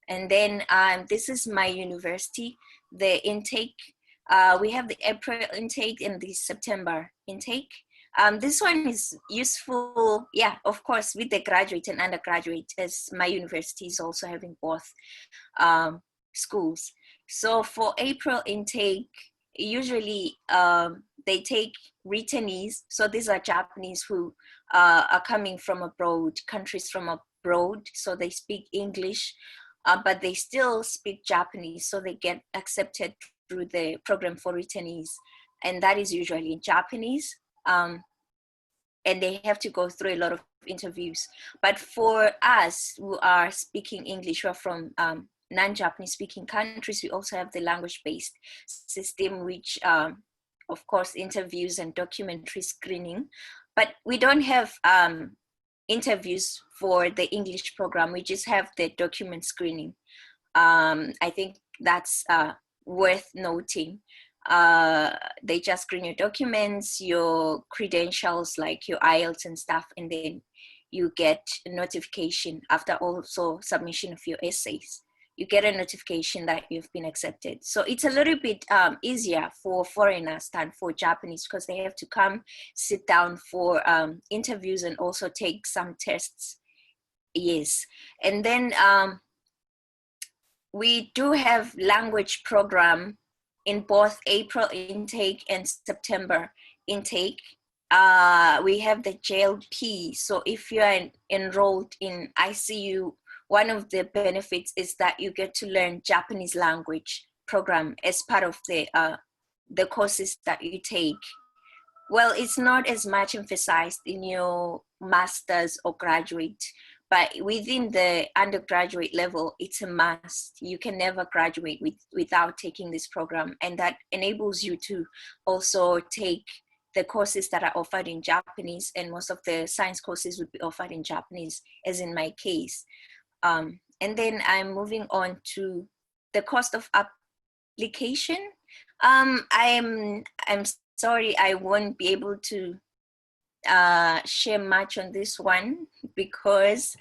And then this is my university. The intake, we have the April intake and the September intake. This one is useful, yeah, of course, with the graduate and undergraduate, as my university is also having both schools. So for April intake, usually they take returnees. So these are Japanese who are coming from abroad, countries from abroad. So they speak English. but they still speak Japanese, so they get accepted through the program for returnees, and that is usually in Japanese. And they have to go through a lot of interviews. But for us who are speaking English, who are from non-Japanese speaking countries, we also have the language-based system, which of course interviews and documentary screening. But we don't have interviews for the English program. We just have the document screening. I think that's worth noting. They just screen your documents, your credentials, like your IELTS and stuff, and then you get a notification after also submission of your essays. You get a notification that you've been accepted. So it's a little bit easier for foreigners than for Japanese, because they have to come, sit down for interviews and also take some tests. Yes, and then we do have language program in both April intake and September intake. We have the JLP. So if you are enrolled in ICU, one of the benefits is that you get to learn Japanese language program as part of the courses that you take. Well, it's not as much emphasized in your master's or graduate, but within the undergraduate level, it's a must. You can never graduate without taking this program, and that enables you to also take the courses that are offered in Japanese, and most of the science courses would be offered in Japanese, as in my case. And then I'm moving on to the cost of application. I'm sorry, I won't be able to share much on this one, because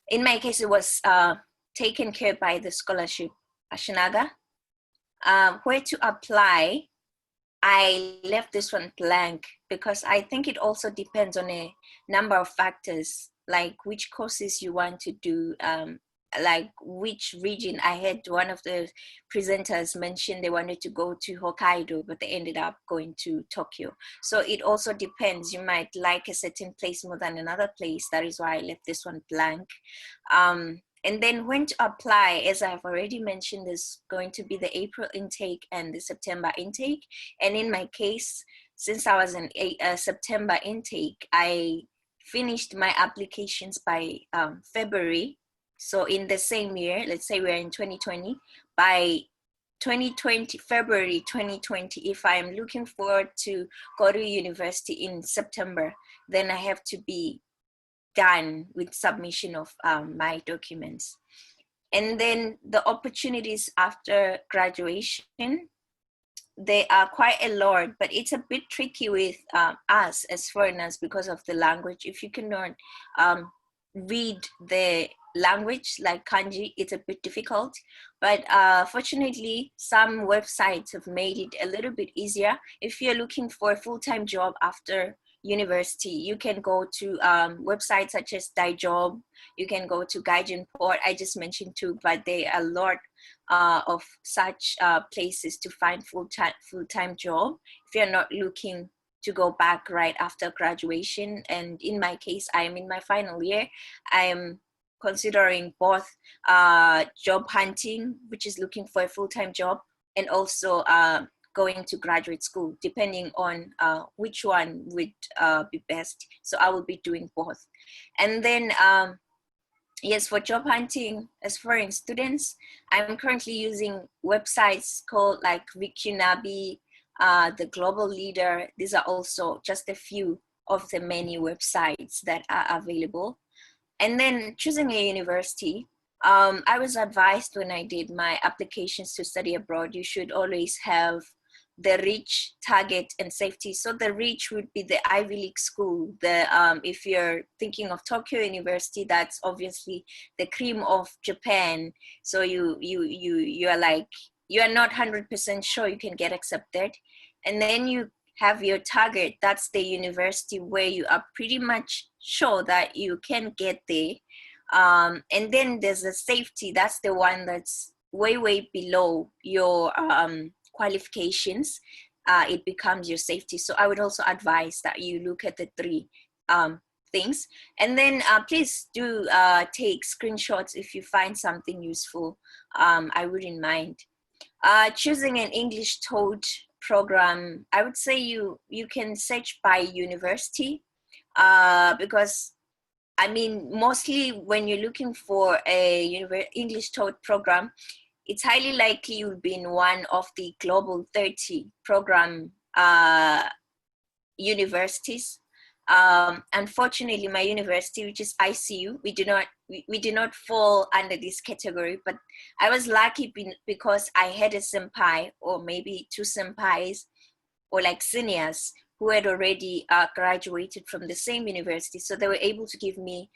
in my case it was taken care by the scholarship Ashinaga. Where to apply, I left this one blank, because I think it also depends on a number of factors, like which courses you want to do, like which region. I had one of the presenters mention they wanted to go to Hokkaido, but they ended up going to Tokyo. So it also depends. You might like a certain place more than another place. That is why I left this one blank. And then when to apply, as I've already mentioned, there's going to be the April intake and the September intake. And in my case, since I was in a September intake, I finished my applications by February. So in the same year, let's say we're in 2020, by 2020, February 2020, if I'm looking forward to go to university in September, then I have to be done with submission of my documents. And then the opportunities after graduation, they are quite a lot, but it's a bit tricky with us as foreigners because of the language. If you cannot read the language like kanji, it's a bit difficult. But fortunately, some websites have made it a little bit easier. If you're looking for a full-time job after university, you can go to websites such as Daijob, you can go to Gaijin Port, I just mentioned too, but there are a lot of such places to find full-time job if you're not looking to go back right after graduation. And in my case, I am in my final year. I am considering both job hunting, which is looking for a full-time job, and also going to graduate school, depending on which one would be best. So I will be doing both. And then, yes, for job hunting, as foreign students, I'm currently using websites called like Wikunabi, the Global Leader. These are also just a few of the many websites that are available. And then choosing a university, I was advised when I did my applications to study abroad, you should always have the reach, target, and safety. So the reach would be the Ivy League school. The if you're thinking of Tokyo University, that's obviously the cream of Japan. So you are like, you are not 100% sure you can get accepted. And then you have your target, that's the university where you are pretty much sure that you can get there. And then there's a safety, that's the one that's way below your qualifications. It becomes your safety. So I would also advise that you look at the three things. And then please do take screenshots if you find something useful. I wouldn't mind. Choosing an English taught program, I would say you can search by university, because I mean, mostly when you're looking for a English taught program, it's highly likely you'll be in one of the global 30 program universities. Unfortunately, my university, which is ICU, we do not fall under this category, but I was lucky because I had a senpai, or maybe two senpais, or like seniors who had already graduated from the same university. So they were able to give me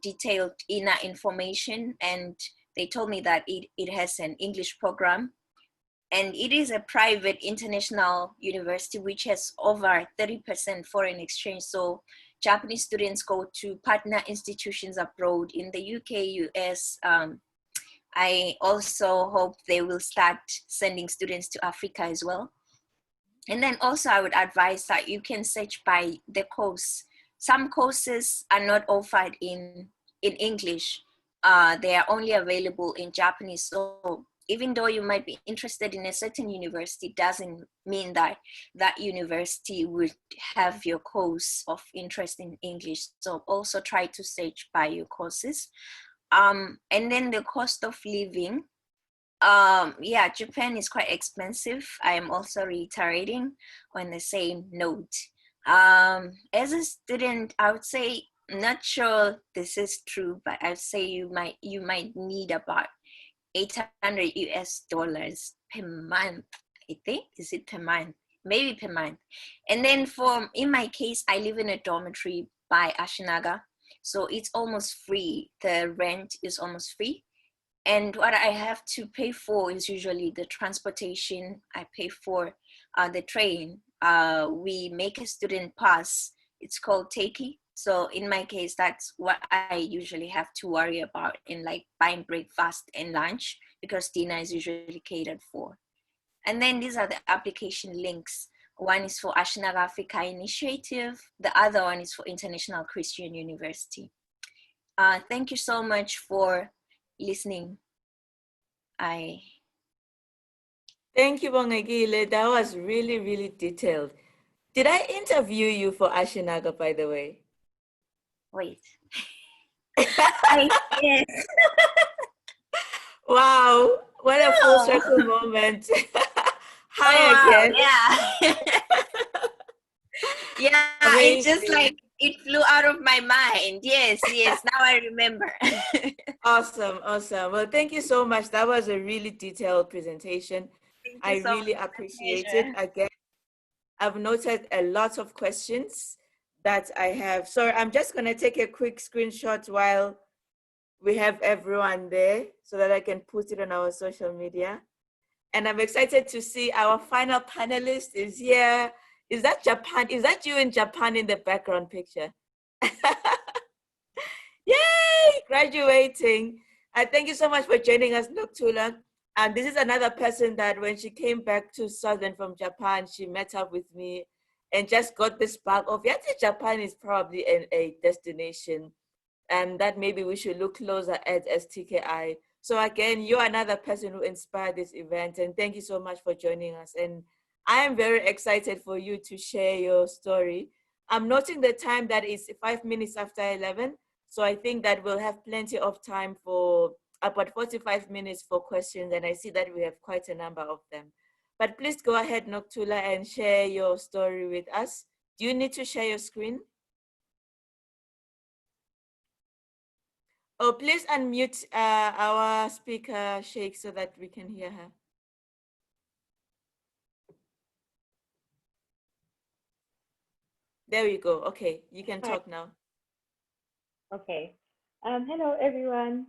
detailed inner information, and they told me that it has an English program. And it is a private international university which has over 30% foreign exchange. So Japanese students go to partner institutions abroad in the UK, US. I also hope they will start sending students to Africa as well. And then also I would advise that you can search by the course. Some courses are not offered in English. They are only available in Japanese. So even though you might be interested in a certain university, doesn't mean that that university would have your course of interest in English. So also try to search by your courses. And then the cost of living. Yeah, Japan is quite expensive. I am also reiterating on the same note. As a student, I would say, not sure this is true, but I'd say you might need about 800 US dollars per month. I think, is it per month? Maybe per month. And then in my case, I live in a dormitory by Ashinaga, so it's almost free. The rent is almost free. And what I have to pay for is usually the transportation. I pay for the train. We make a student pass. It's called Takey. So in my case, that's what I usually have to worry about in like buying breakfast and lunch, because dinner is usually catered for. And then these are the application links. One is for Ashinaga Africa Initiative. The other one is for International Christian University. Thank you so much for listening. Thank you, Bongagile. That was really, really detailed. Did I interview you for Ashinaga, by the way? Wait. Yes. Wow, what a full circle moment. Hi again. Yeah. Yeah, it's just like it flew out of my mind. Yes, now I remember. Awesome. Well, thank you so much. That was a really detailed presentation. I really appreciate it. Again, I've noted a lot of questions that I have. So I'm just going to take a quick screenshot while we have everyone there so that I can put it on our social media. And I'm excited to see our final panelist is here. Is that Japan? Is that you in Japan in the background picture? Yay, graduating. Thank you so much for joining us, Noktula. And this is another person that when she came back to Southern from Japan, she met up with me and just got the spark of, yeah, Japan is probably a destination and that maybe we should look closer at as TKI. So again, you're another person who inspired this event, and thank you so much for joining us. And I am very excited for you to share your story. I'm noting the time that is 5 minutes after 11. So I think that we'll have plenty of time for about 45 minutes for questions. And I see that we have quite a number of them. But please go ahead, Noktula, and share your story with us. Do you need to share your screen? Oh, please unmute our speaker, Sheikh, so that we can hear her. There you go. Okay, you can talk now. Okay. Hello, everyone.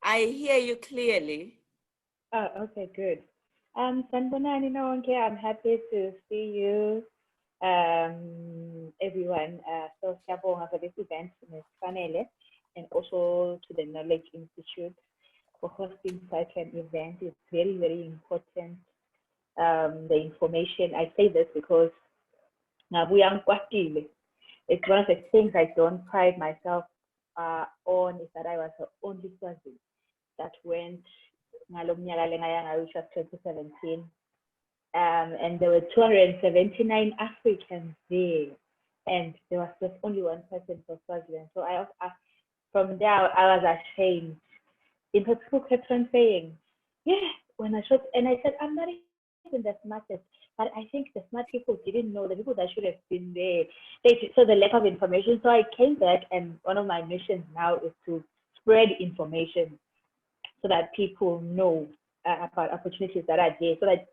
I hear you clearly. Oh, okay, good. Sanbonani Nonke, I'm happy to see you, everyone. So Siyabonga for this event, Ms. Fanele, and also to the Knowledge Institute for hosting such an event. It's very, very important. The information, I say this because It's one of the things I don't pride myself on, is that I was the only person that went ngalo mnyaka le ngaya ngayo, which was 2017. And there were 279 Africans there, and there was just only one person for Swaziland. So from there, I was ashamed. In fact, people kept on saying, yeah, when I showed, and I said, I'm not even the smartest, but I think the smart people didn't know, the people that should have been there. They saw the lack of information. So I came back, and one of my missions now is to spread information so that people know about opportunities that are there, so that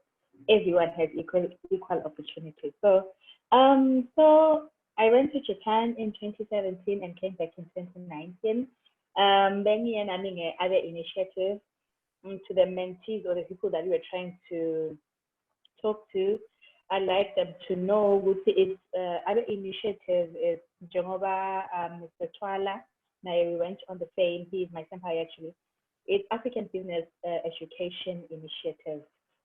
everyone has equal opportunities. So I went to Japan in 2017 and came back in 2019. Then other initiatives to the mentees or the people that we were trying to talk to. I'd like them to know it's other initiative is Jongoba, Mr. Twala. Now we went on the same, he is my senpai actually. It's African Business Education Initiative.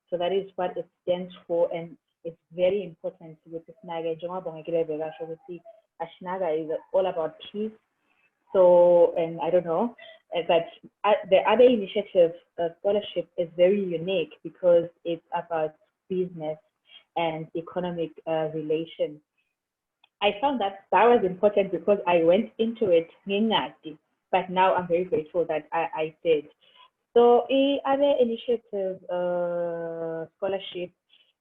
So that is what it stands for, and it's very important with this Naga. Ashnaga is all about peace. So, and I don't know, but the other initiative, scholarship, is very unique because it's about business and economic relations. I found that was important because I went into it ngingadi, but now I'm very grateful that I did. So other initiative, scholarship,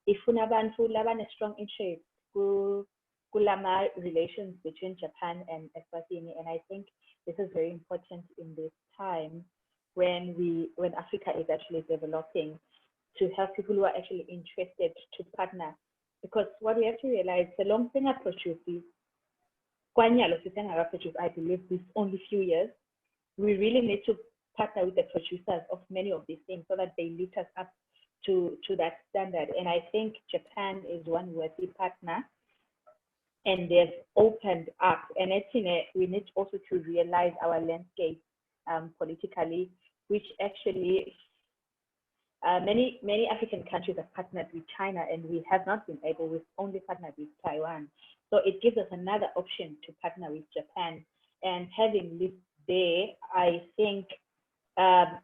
ifuna abantu labane strong interest kulama relations between Japan and Eswatini, and I think this is very important in this time when Africa is actually developing, to have people who are actually interested to partner. Because what we have to realize, the long thing produces, I believe, this only few years, we really need to partner with the producers of many of these things so that they lift us up to that standard. And I think Japan is one worthy partner, and they've opened up. And we need also to realize our landscape politically, which actually many African countries have partnered with China, and we have not been able. We've only partnered with Taiwan. So it gives us another option to partner with Japan. And having lived there, I think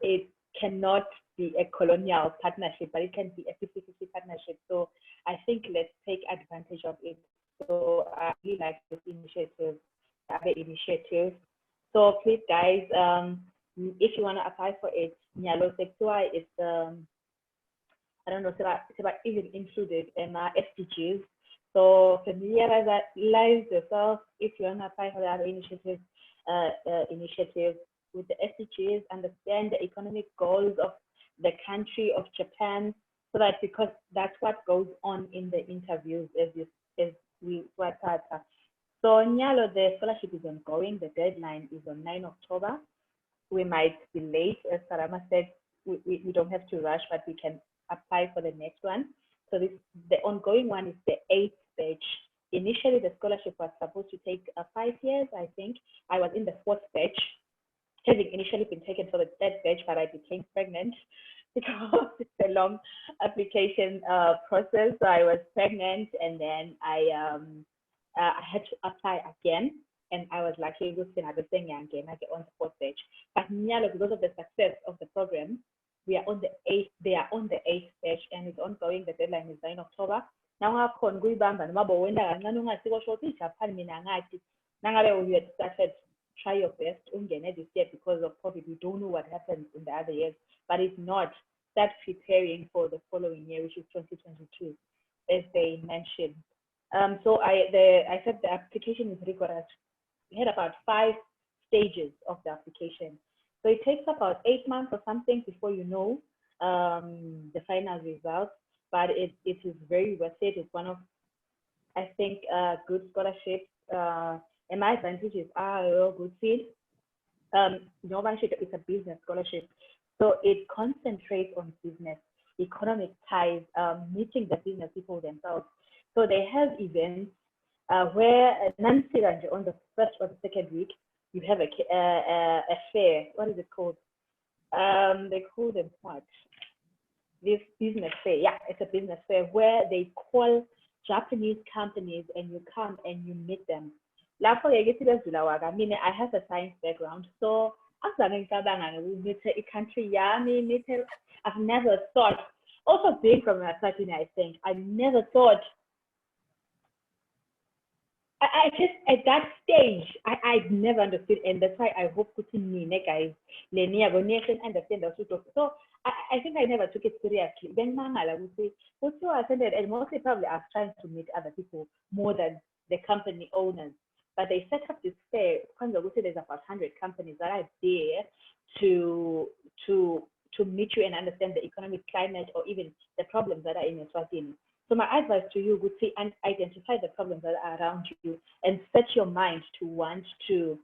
it cannot be a colonial partnership, but it can be a 50-50 partnership. So I think let's take advantage of it. So I really like this initiative, other initiatives. So please, guys, if you want to apply for it, Nyalo Sektua is I don't know, it's about even included in our SDGs. So familiarize yourself if you want to apply for the other initiatives with the SDGs, understand the economic goals of the country of Japan, so that, because that's what goes on in the interviews as we work out. So Nyalo, the scholarship is ongoing. The deadline is on 9 October. We might be late, as Sarama said. We don't have to rush, but we can apply for the next one. So the ongoing one is the 8th batch. Initially, the scholarship was supposed to take 5 years, I think. I was in the 4th batch, having initially been taken for the 3rd batch, but I became pregnant because it's a long application process. So I was pregnant, and then I had to apply again. And I was lucky to see another thing again, I get on the 4th batch. But Nyalo, because of the success of the program, we are on the 8th, they are on the 8th batch, and it's ongoing. The deadline is 9 October. Now I have you had started, try your best this year because of COVID. We don't know what happens in the other years, but if not, start preparing for the following year, which is 2022, as they mentioned. So I said the application is rigorous. We had about 5 stages of the application. So it takes about 8 months or something before you know the final results, but it is very worth it. It's one of, I think, good scholarships. And my advantages are a real good fit. It's a business scholarship. So it concentrates on business, economic ties, meeting the business people themselves. So they have events where on the 1st or the 2nd week, you have a fair. What is it called? They call them what? This business fair. Yeah, it's a business fair where they call Japanese companies and you come and you meet them. I mean, I have a science background, so I've never thought, also being from Emaswati, I think, I never thought, I just, at that stage, I've never understood, and that's why I hope putting me, guys, understand the sort of, so I think I never took it seriously. Then Mangala would say, what's your attended? And mostly probably I was trying to meet other people more than the company owners. But they set up this fair, there's about 100 companies that are there to meet you and understand the economic climate or even the problems that are in Eswatini. So my advice to you would be and identify the problems that are around you and set your mind to want to,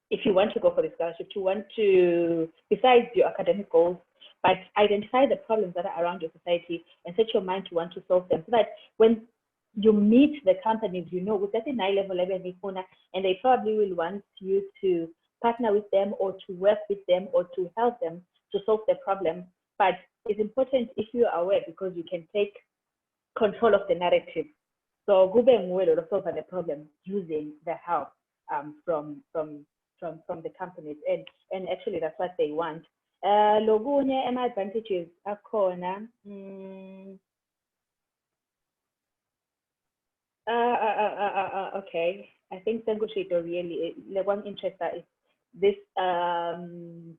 if you want to go for the scholarship, to want to, besides your academic goals, but identify the problems that are around your society and set your mind to want to solve them so that when you meet the companies, you know, with that high level and they probably will want you to partner with them or to work with them or to help them to solve the problem. But it's important if you are aware because you can take control of the narrative. So Gube will solve the problem using the help from the companies, and actually that's what they want. Logunye advantages are corner. Okay, I think Sengushito really the one interest is this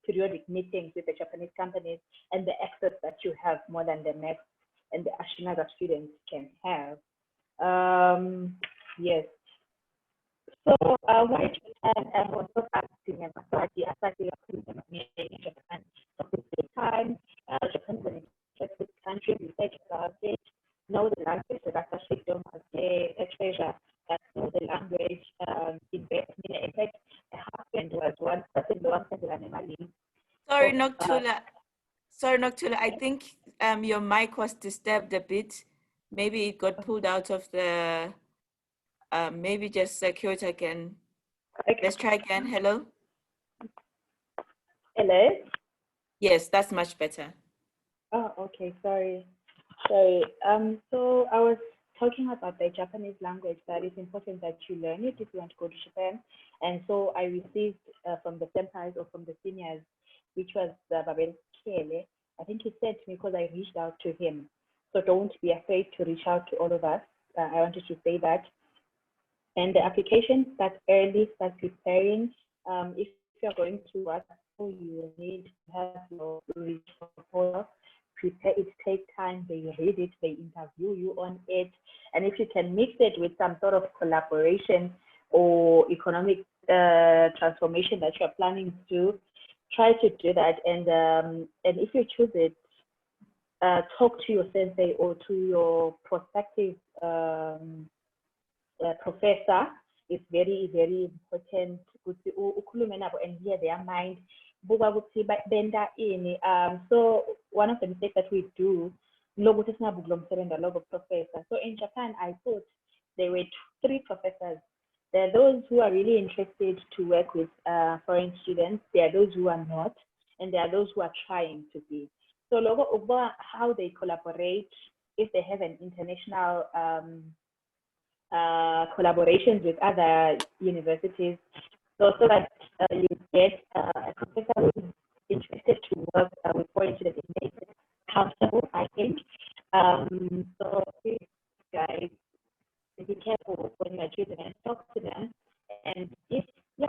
periodic meetings with the Japanese companies and the access that you have more than the next and the Ashinaga students can have. Yes. So why Japan was not asking Emaswati Japan. So at the time, Japan is an interested country, research about it, know the language, so that's a treasure, that know the language, invest in it. In fact, the husband was one person, Sorry, Noktula. Sorry, Noktula. I think your mic was disturbed a bit. Maybe it got pulled out of the, maybe just secure it again. Okay. Let's try again. Hello? Hello? Yes, that's much better. Oh, okay, sorry. So I was talking about the Japanese language, that it's important that you learn it if you want to go to Japan. And so I received from the senpais or from the seniors, which was Babel Kele. I think he said to me, because I reached out to him. So don't be afraid to reach out to all of us. I wanted to say that. And the application starts early, start preparing. If you're going to work, you need to have your reach proposal. Prepare it, take time, they read it, they interview you on it. And if you can mix it with some sort of collaboration or economic transformation that you're planning to, try to do that. And if you choose it, talk to your sensei or to your prospective professor. It's very, very important and hear their mind. So one of the mistakes that we do, professor. So in Japan, I thought there were 3 professors. There are those who are really interested to work with foreign students. There are those who are not, and there are those who are trying to be. So how they collaborate, if they have an international collaborations with other universities, so that you get a professor who is interested to work with foreign students. It makes it comfortable, I think. So please, guys, be careful when you're choosing and talk to them. And if, so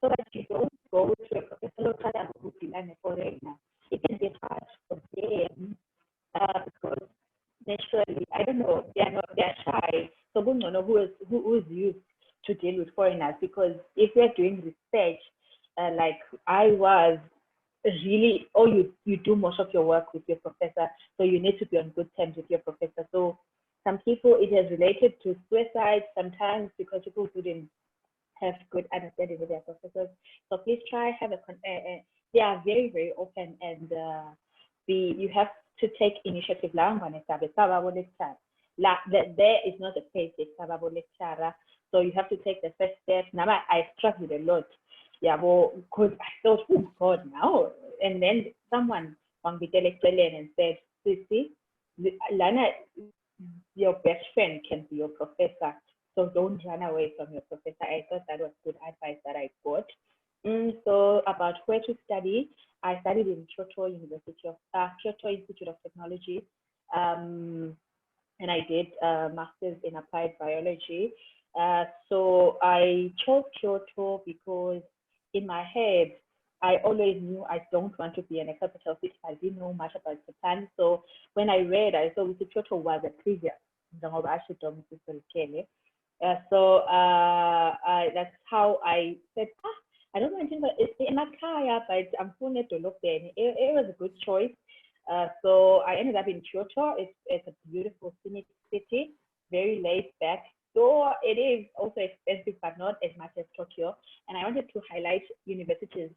that you don't go to a professor who is a foreigner. It can be hard for them because naturally, I don't know, they're shy. So we don't know who is used to deal with foreigners, because if you're doing research, like I was really, you do most of your work with your professor, so you need to be on good terms with your professor. So some people, it has related to suicide sometimes because people didn't have good understanding with their professors. So please try, they are very, very open, and you have to take initiative. There is not a place, so you have to take the first step. Now I struggled a lot. Yeah, well, because I thought, oh God, now. And then someone and said, Sissy, Lana, your best friend can be your professor. So don't run away from your professor. I thought that was good advice that I got. So about where to study, I studied in Kyoto Institute of Technology, and I did masters in applied biology. So I chose Kyoto because in my head, I always knew I don't want to be in a capital city. I didn't know much about Japan. So when I read, I saw Kyoto was a previous. That's how I said, I don't want to, it's in Makaya, but I'm still need to look there. It was a good choice. So I ended up in Kyoto. It's a beautiful scenic city, very laid back. So it is also expensive, but not as much as Tokyo. And I wanted to highlight universities,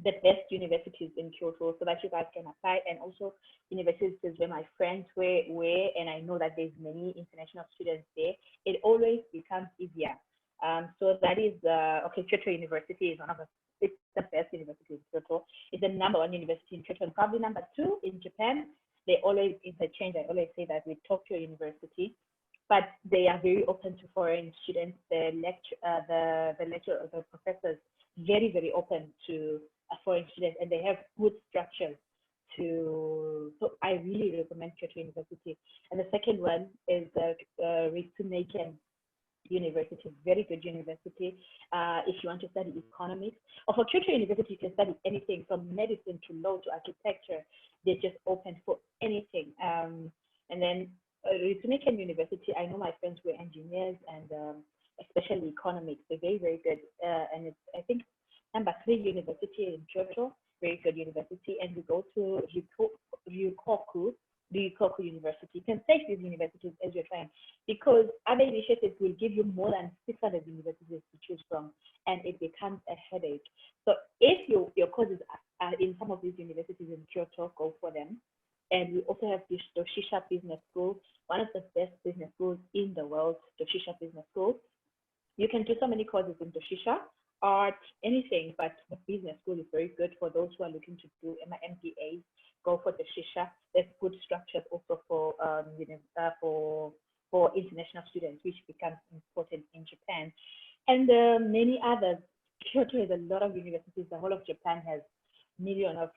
the best universities in Kyoto, so that you guys can apply, and also universities where my friends were, and I know that there's many international students there. It always becomes easier. So that is, okay, Kyoto University is one of it's the best university in Kyoto. It's the #1 university in Kyoto, and probably #2 in Japan. They always interchange. I always say that with Tokyo University, but they are very open to foreign students. The professors, very, very open to foreign students, and they have good structures so I really recommend Kyoto University. And the second one is Ritsumeikan University, very good university. If you want to study economics, or for Kyoto University, you can study anything from medicine to law to architecture. They're just open for anything. And then Ritsumeikan University, I know my friends were engineers and especially economics. They're very, very good. And it's, I think, #3 university in Kyoto, very good university. And we go to Ryukoku University. You can take these universities as you're trying, because other initiatives will give you more than 600 universities to choose from, and it becomes a headache. So if your courses are in some of these universities in Kyoto, go for them. And we also have the Doshisha Business School, one of the best business schools in the world, Doshisha Business School. You can do so many courses in Doshisha, art, anything, but the business school is very good for those who are looking to do MBAs. Go for Doshisha. There's good structures also for international students, which becomes important in Japan, and many others. Kyoto has a lot of universities. The whole of Japan has millions of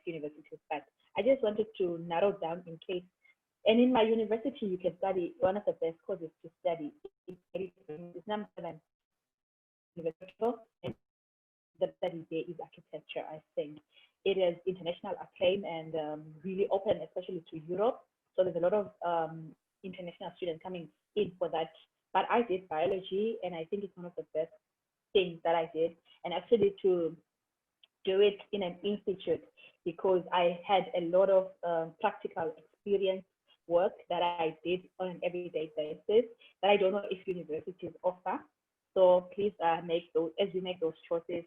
universities, but I just wanted to narrow down in case. And in my university, you can study one of the best courses to study. It's #7 university, and the study there is architecture. I think it is international acclaim and really open, especially to Europe. So there's a lot of international students coming in for that. But I did biology, and I think it's one of the best things that I did. And actually to do it in an institute, because I had a lot of practical experience work that I did on an everyday basis that I don't know if universities offer. So please make those, as we make those choices,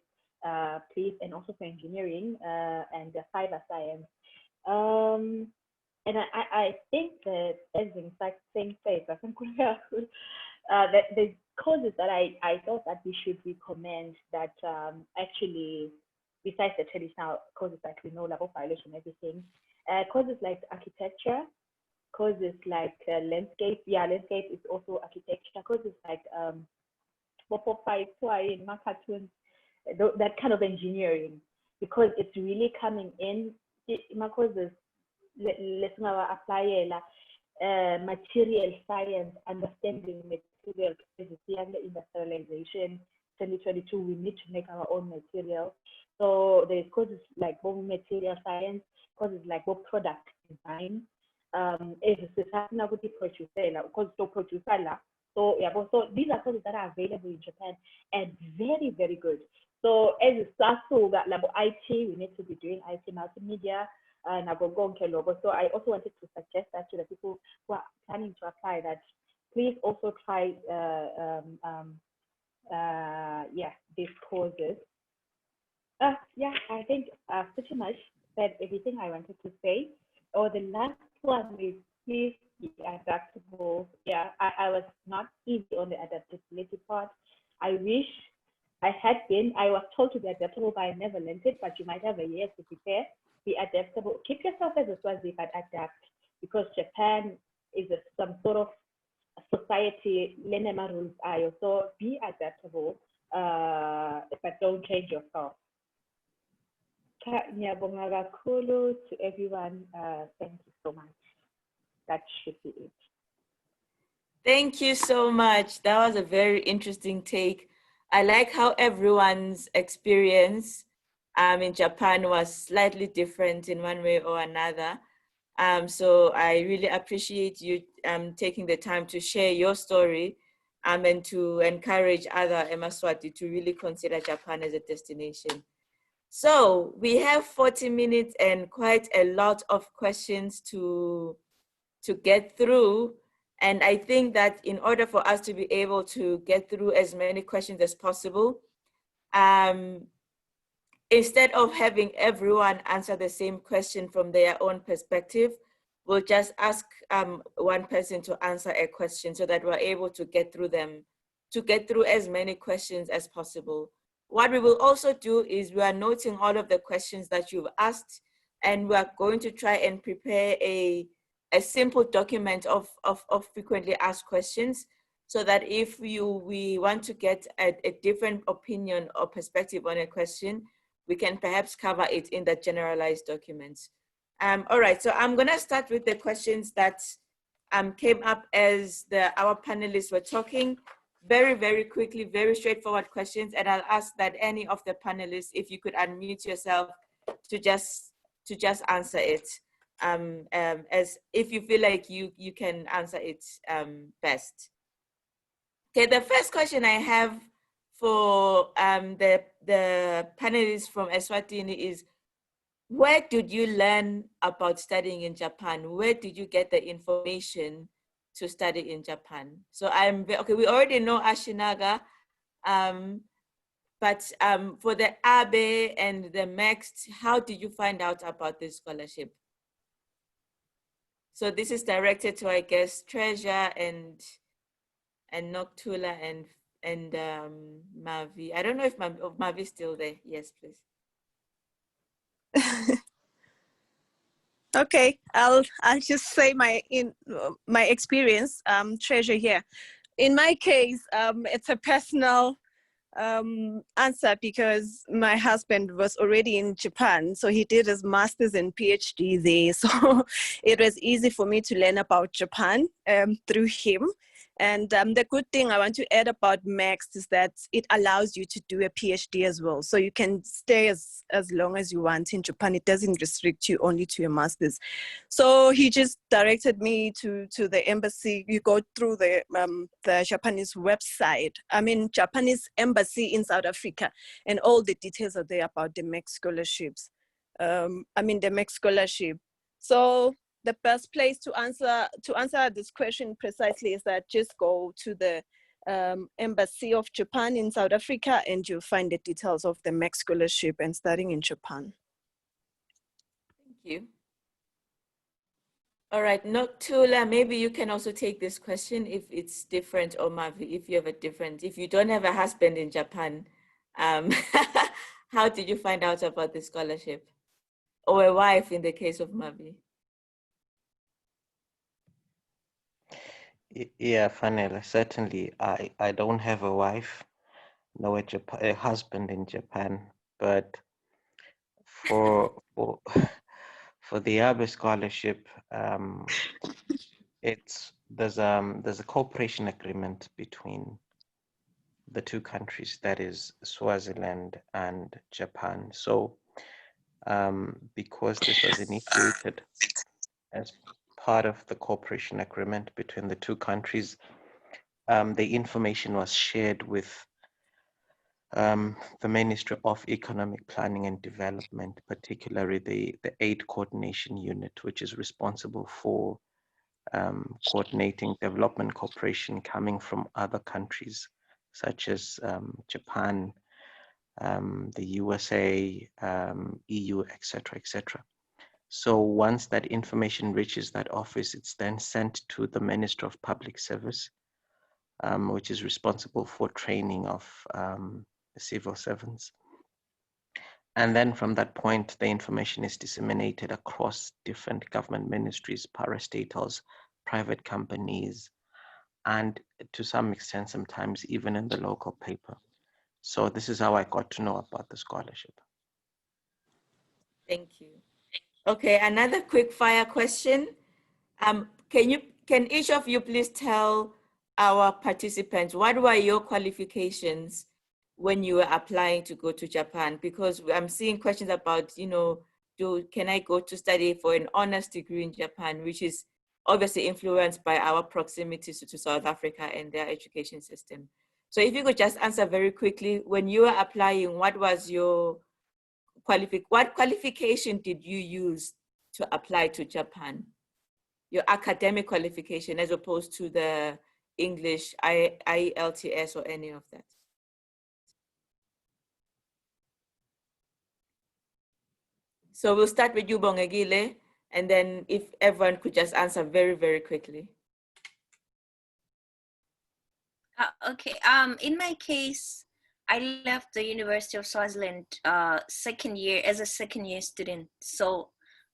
please, and also for engineering and cyber science. And I think that as in fact same place, I think that the courses that I thought that we should recommend that actually, besides the traditional courses that we know, level biology and everything, courses like architecture, courses like landscape. Yeah, landscape is also architecture. Courses like that kind of engineering, because it's really coming in. My courses, let's apply material science, understanding material, industrialization. 2022, we need to make our own material. So there's courses like both material science, courses like both product design. So yeah, so these are courses that are available in Japan and very, very good. So as it starts to that level IT, we need to be doing IT multimedia. So I also wanted to suggest that to the people who are planning to apply, that please also try these courses. Yeah, I think pretty much said everything I wanted to say. Or the last one is please be adaptable. Yeah, I was not easy on the adaptability part. I wish I had been. I was told to be adaptable, but I never learned it. But you might have a year to prepare be adaptable. Keep yourself as a Swazi, but adapt, because Japan is some sort of society, lenema rules are, so be adaptable, but don't change yourself. Ngiyabonga kakhulu to everyone. Thank you so much. That should be it. Thank you so much. That was a very interesting take. I like how everyone's experience in Japan was slightly different in one way or another. So I really appreciate you taking the time to share your story and to encourage other Emaswati to really consider Japan as a destination. So we have 40 minutes and quite a lot of questions to get through. And I think that in order for us to be able to get through as many questions as possible, instead of having everyone answer the same question from their own perspective, we'll just ask one person to answer a question so that we're able to get through them, to get through as many questions as possible. What we will also do is we are noting all of the questions that you've asked, and we are going to try and prepare a simple document of frequently asked questions, so that if we want to get a different opinion or perspective on a question, we can perhaps cover it in the generalized documents. All right, so I'm gonna start with the questions that came up as our panelists were talking. Very, very quickly, very straightforward questions, and I'll ask that any of the panelists, if you could unmute yourself to just answer it, as if you feel like you can answer it best. Okay, the first question I have for the panelists from Eswatini is, where did you learn about studying in Japan? Where did you get the information to study in Japan? So okay, we already know Ashinaga, but for the Abe and the MEXT, how did you find out about this scholarship? So this is directed to, I guess, Treasure and Noctula and Mavi. I don't know if Mavi's still there. Yes, please. Okay, I'll just say my experience, Treasure here. In my case, it's a personal answer, because my husband was already in Japan, so he did his master's and PhD there. So it was easy for me to learn about Japan through him. And the good thing I want to add about MEXT is that it allows you to do a PhD as well. So you can stay as long as you want in Japan. It doesn't restrict you only to your master's. So he just directed me to the embassy. You go through the Japanese website. I mean, Japanese embassy in South Africa, and all the details are there about the MEXT scholarships. the MEXT scholarship. So the best place to answer this question precisely is that just go to the Embassy of Japan in South Africa, and you'll find the details of the MEXT scholarship and studying in Japan. Thank you. All right, Noctula, maybe you can also take this question if it's different, or Mavi, if you have if you don't have a husband in Japan, how did you find out about the scholarship? Or a wife in the case of Mavi? Yeah, Fanele, certainly. I don't have a wife, nor a husband in Japan, but for the Abe scholarship, there's a cooperation agreement between the two countries, that is Swaziland and Japan. So because this was initiated as part of the cooperation agreement between the two countries, the information was shared with the Ministry of Economic Planning and Development, particularly the Aid Coordination Unit, which is responsible for coordinating development cooperation coming from other countries, such as Japan, the USA, EU, etc., etc. So once that information reaches that office, it's then sent to the Minister of Public Service, which is responsible for training of civil servants. And then from that point, the information is disseminated across different government ministries, parastatals, private companies, and to some extent, sometimes even in the local paper. So this is how I got to know about the scholarship. Thank you. Okay, another quick fire question. Can each of you please tell our participants what were your qualifications when you were applying to go to Japan? Because I'm seeing questions about, can I go to study for an honors degree in Japan, which is obviously influenced by our proximity to South Africa and their education system. So if you could just answer very quickly, when you were applying, what was your what qualification did you use to apply to Japan? Your academic qualification as opposed to the English, IELTS or any of that? So we'll start with you, Bongegile, and then if everyone could just answer very, very quickly. Okay, in my case, I left the University of Swaziland second year as a second year student. So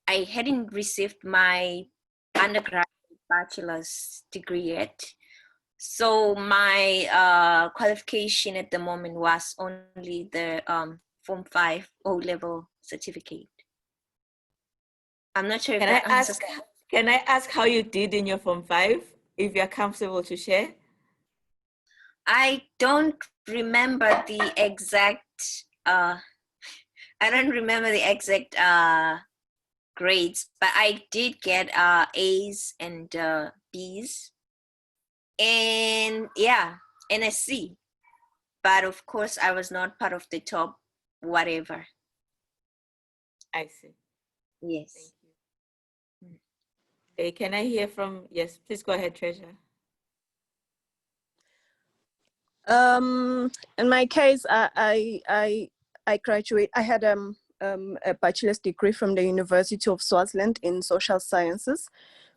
I hadn't received my undergraduate bachelor's degree yet. So my qualification at the moment was only the Form 5 O-level certificate. I'm not sure if that answers. Can I ask how you did in your Form 5, if you're comfortable to share? I don't remember the exact, I don't remember the exact grades, but I did get A's and B's, and yeah, and a C. But of course, I was not part of the top whatever. I see. Yes. Thank you. Okay, can I hear from, yes, please go ahead, Treasure. In my case, I graduate. I had a bachelor's degree from the University of Swaziland in social sciences.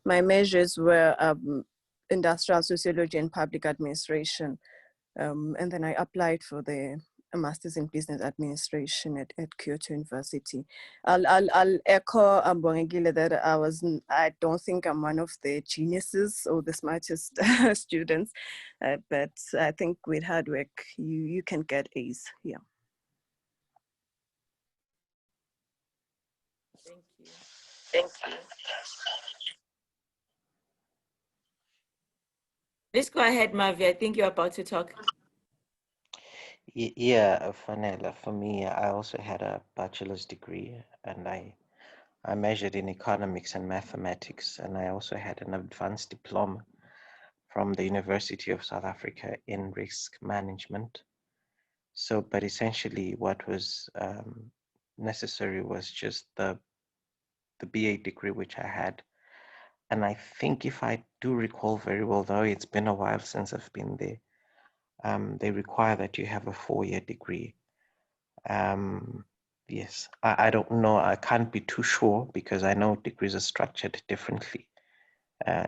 My majors were industrial sociology and public administration, and then I applied for the a master's in business administration at Kyoto University. I'll echo Bongegile that I don't think I'm one of the geniuses or the smartest students, but I think with hard work, you can get A's. Yeah. Thank you. Thank you. Please go ahead, Mavi. I think you're about to talk. Yeah, Fanela, for me, I also had a bachelor's degree, and I majored in economics and mathematics, and I also had an advanced diploma from the University of South Africa in risk management. So, but essentially what was necessary was just the BA degree, which I had. And I think if I do recall very well, though it's been a while since I've been there, they require that you have a 4-year degree. Yes, I don't know. I can't be too sure because I know degrees are structured differently.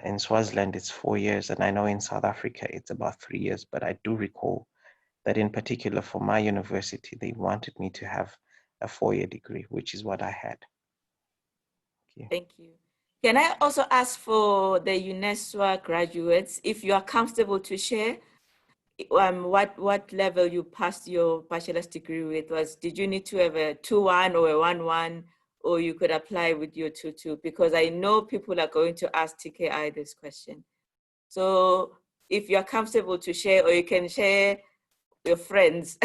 In Swaziland, it's 4 years, and I know in South Africa, it's about 3 years. But I do recall that in particular for my university, they wanted me to have a 4-year degree, which is what I had. Thank you. Can I also ask for the UNESCO graduates, if you are comfortable to share, what level you passed your bachelor's degree with? Did you need to have a 2-1 or a 1-1, or you could apply with your 2-2? Because I know people are going to ask TKI this question. So if you're comfortable to share, or you can share your friends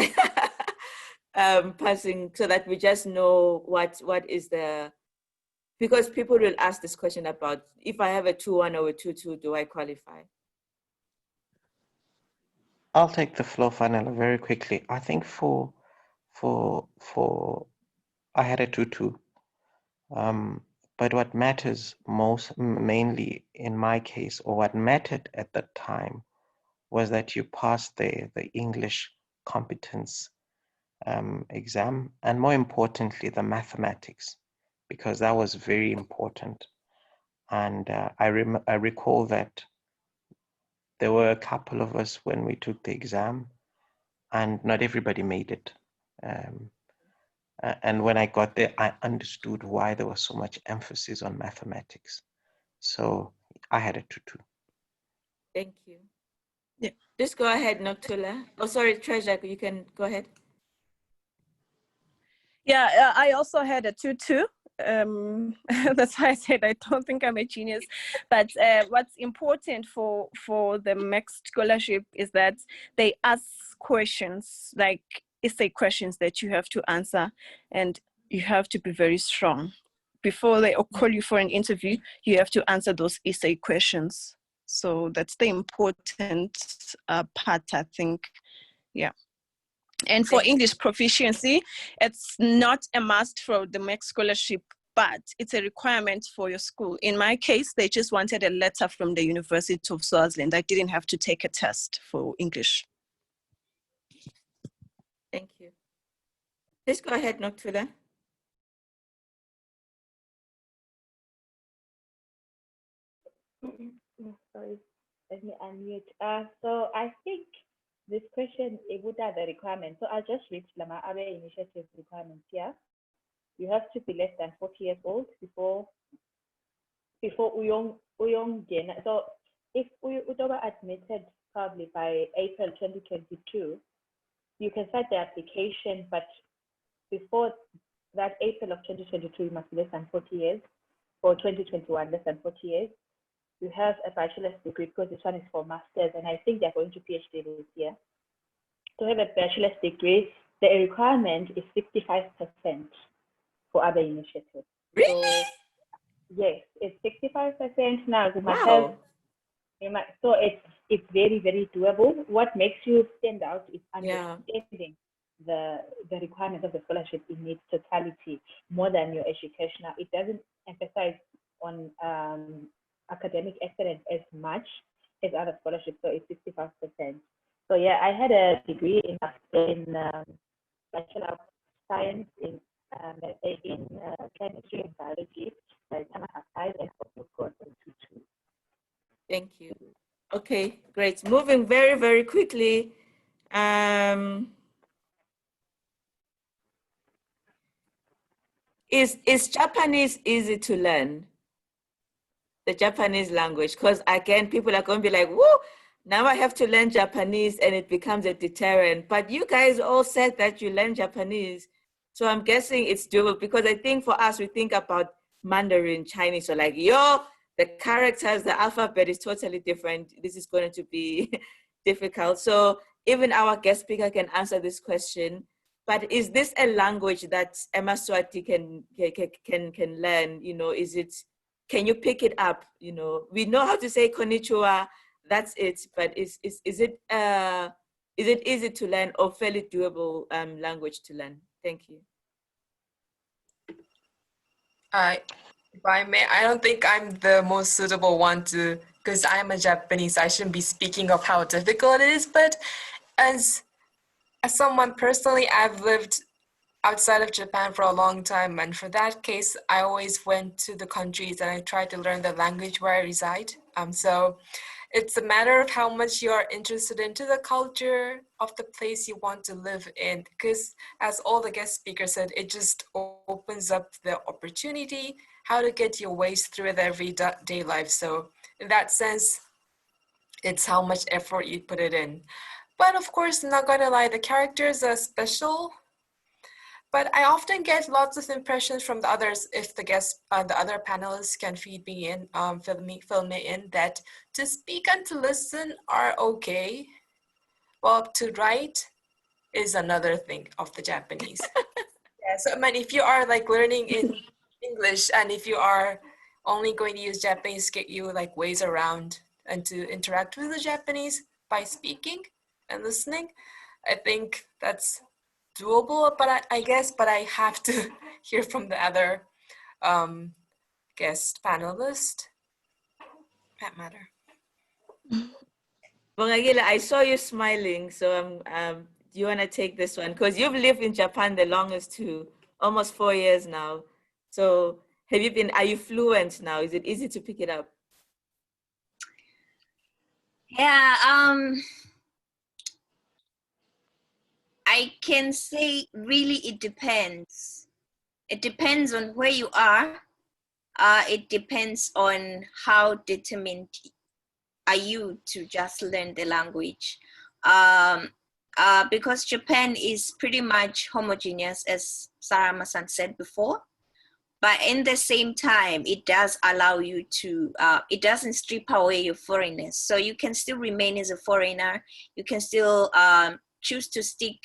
passing, so that we just know what is the, because people will ask this question about, if I have a 2-1 or a 2-2, do I qualify? I'll take the floor, Fanela, very quickly. I think for I had a 2-2. But what matters mainly in my case, or what mattered at the time, was that you passed the English competence exam, and more importantly, the mathematics, because that was very important. And I recall that there were a couple of us when we took the exam, and not everybody made it. And when I got there, I understood why there was so much emphasis on mathematics. So I had a 2-2. Thank you. Yeah. Just go ahead, Noctula. Oh, sorry, Treasure, you can go ahead. Yeah, I also had a 2-2. That's why I said I don't think I'm a genius. But what's important for the mixed scholarship is that they ask questions, like essay questions that you have to answer, and you have to be very strong. Before they call you for an interview, you have to answer those essay questions. So that's the important part, I think. Yeah. And for English proficiency, it's not a must for the MEC scholarship, but it's a requirement for your school. In my case, they just wanted a letter from the University of Swaziland. I didn't have to take a test for English. Thank you. Please go ahead, Noctula. Sorry, let me unmute. So I think this question, what are the requirements? So I'll just read Lama Abe initiative requirements here. You have to be less than 40 years old before Uyong Gena. So if Udoba admitted probably by April 2022, you can start the application, but before that April of 2022, you must be less than 40 years. For 2021, less than 40 years. You have a bachelor's degree, because this one is for masters, and I think they're going to PhD this year. To have a bachelor's degree, the requirement is 65% for other initiatives. Really? So yes, it's 65% now. You must Wow. have, so it's very, very doable. What makes you stand out is Yeah. understanding the requirements of the scholarship in its totality, more than your educational. It doesn't emphasize on academic excellence as much as other scholarships, so it's 65%. So yeah, I had a degree in Bachelor of Science in chemistry and biology by the time I applied, and also got a 2-2. Thank you. Okay, great. Moving very, very quickly. Is Japanese easy to learn? The Japanese language? Because again, people are going to be like, whoa, now I have to learn Japanese, and it becomes a deterrent. But you guys all said that you learn Japanese. So I'm guessing it's doable, because I think for us, we think about Mandarin, Chinese, so like, the characters, the alphabet is totally different. This is going to be difficult. So even our guest speaker can answer this question. But is this a language that Emaswati can learn? Is it? Can you pick it up? We know how to say konnichiwa. That's it. But is it easy to learn or fairly doable language to learn? Thank you. If I may, I don't think I'm the most suitable one to, because I'm a Japanese, I shouldn't be speaking of how difficult it is. But as someone personally, I've lived outside of Japan for a long time, and for that case, I always went to the countries and I tried to learn the language where I reside. So it's a matter of how much you are interested into the culture of the place you want to live in, because as all the guest speakers said, it just opens up the opportunity how to get your ways through the everyday life. So in that sense, it's how much effort you put it in. But of course, not gonna lie, the characters are special. But I often get lots of impressions from the others, if the other panelists can feed me in, fill me in, that to speak and to listen are okay. Well, to write is another thing of the Japanese. Yeah, so I mean, if you are like learning in English, and if you are only going to use Japanese, get you like ways around and to interact with the Japanese by speaking and listening, I think that's doable. But I guess I have to hear from the other guest panelist. That matter. Bongagila, I saw you smiling, so do you want to take this one? Because you've lived in Japan the longest too, almost 4 years now. So are you fluent now? Is it easy to pick it up? Yeah, I can say really it depends. It depends on where you are. It depends on how determined are you to just learn the language. Um, because Japan is pretty much homogeneous, as Sarama-san said before. But in the same time, it does allow you to, it doesn't strip away your foreignness. So you can still remain as a foreigner. You can still choose to stick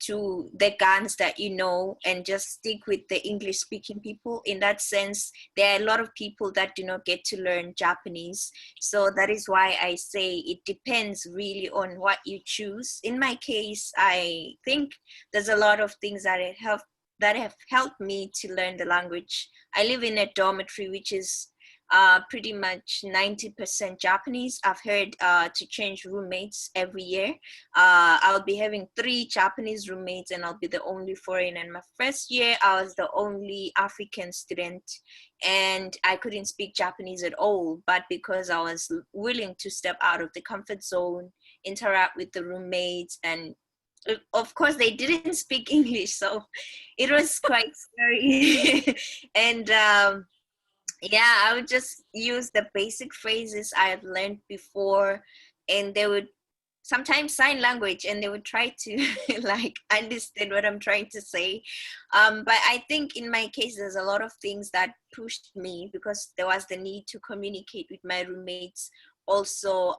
to the guns that you know and just stick with the English speaking people. In that sense, there are a lot of people that do not get to learn Japanese. So that is why I say it depends really on what you choose. In my case, I think there's a lot of things that have helped me to learn the language. I live in a dormitory, which is pretty much 90% Japanese. I've heard to change roommates every year. I'll be having 3 Japanese roommates and I'll be the only foreigner. In my first year, I was the only African student and I couldn't speak Japanese at all. But because I was willing to step out of the comfort zone, interact with the roommates, and of course they didn't speak English, so it was quite scary. And yeah, I would just use the basic phrases I had learned before, and they would sometimes sign language and they would try to like understand what I'm trying to say. But I think in my case, there's a lot of things that pushed me because there was the need to communicate with my roommates. Also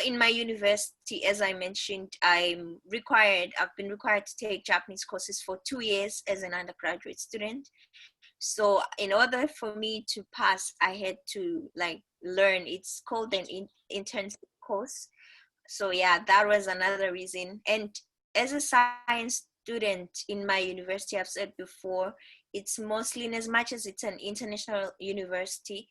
in my university, as I mentioned, I've been required to take Japanese courses for 2 years as an undergraduate student. So in order for me to pass, I had to like learn. It's called an intensive course. So yeah, that was another reason. And as a science student in my university, I've said before, it's mostly, in as much as it's an international university,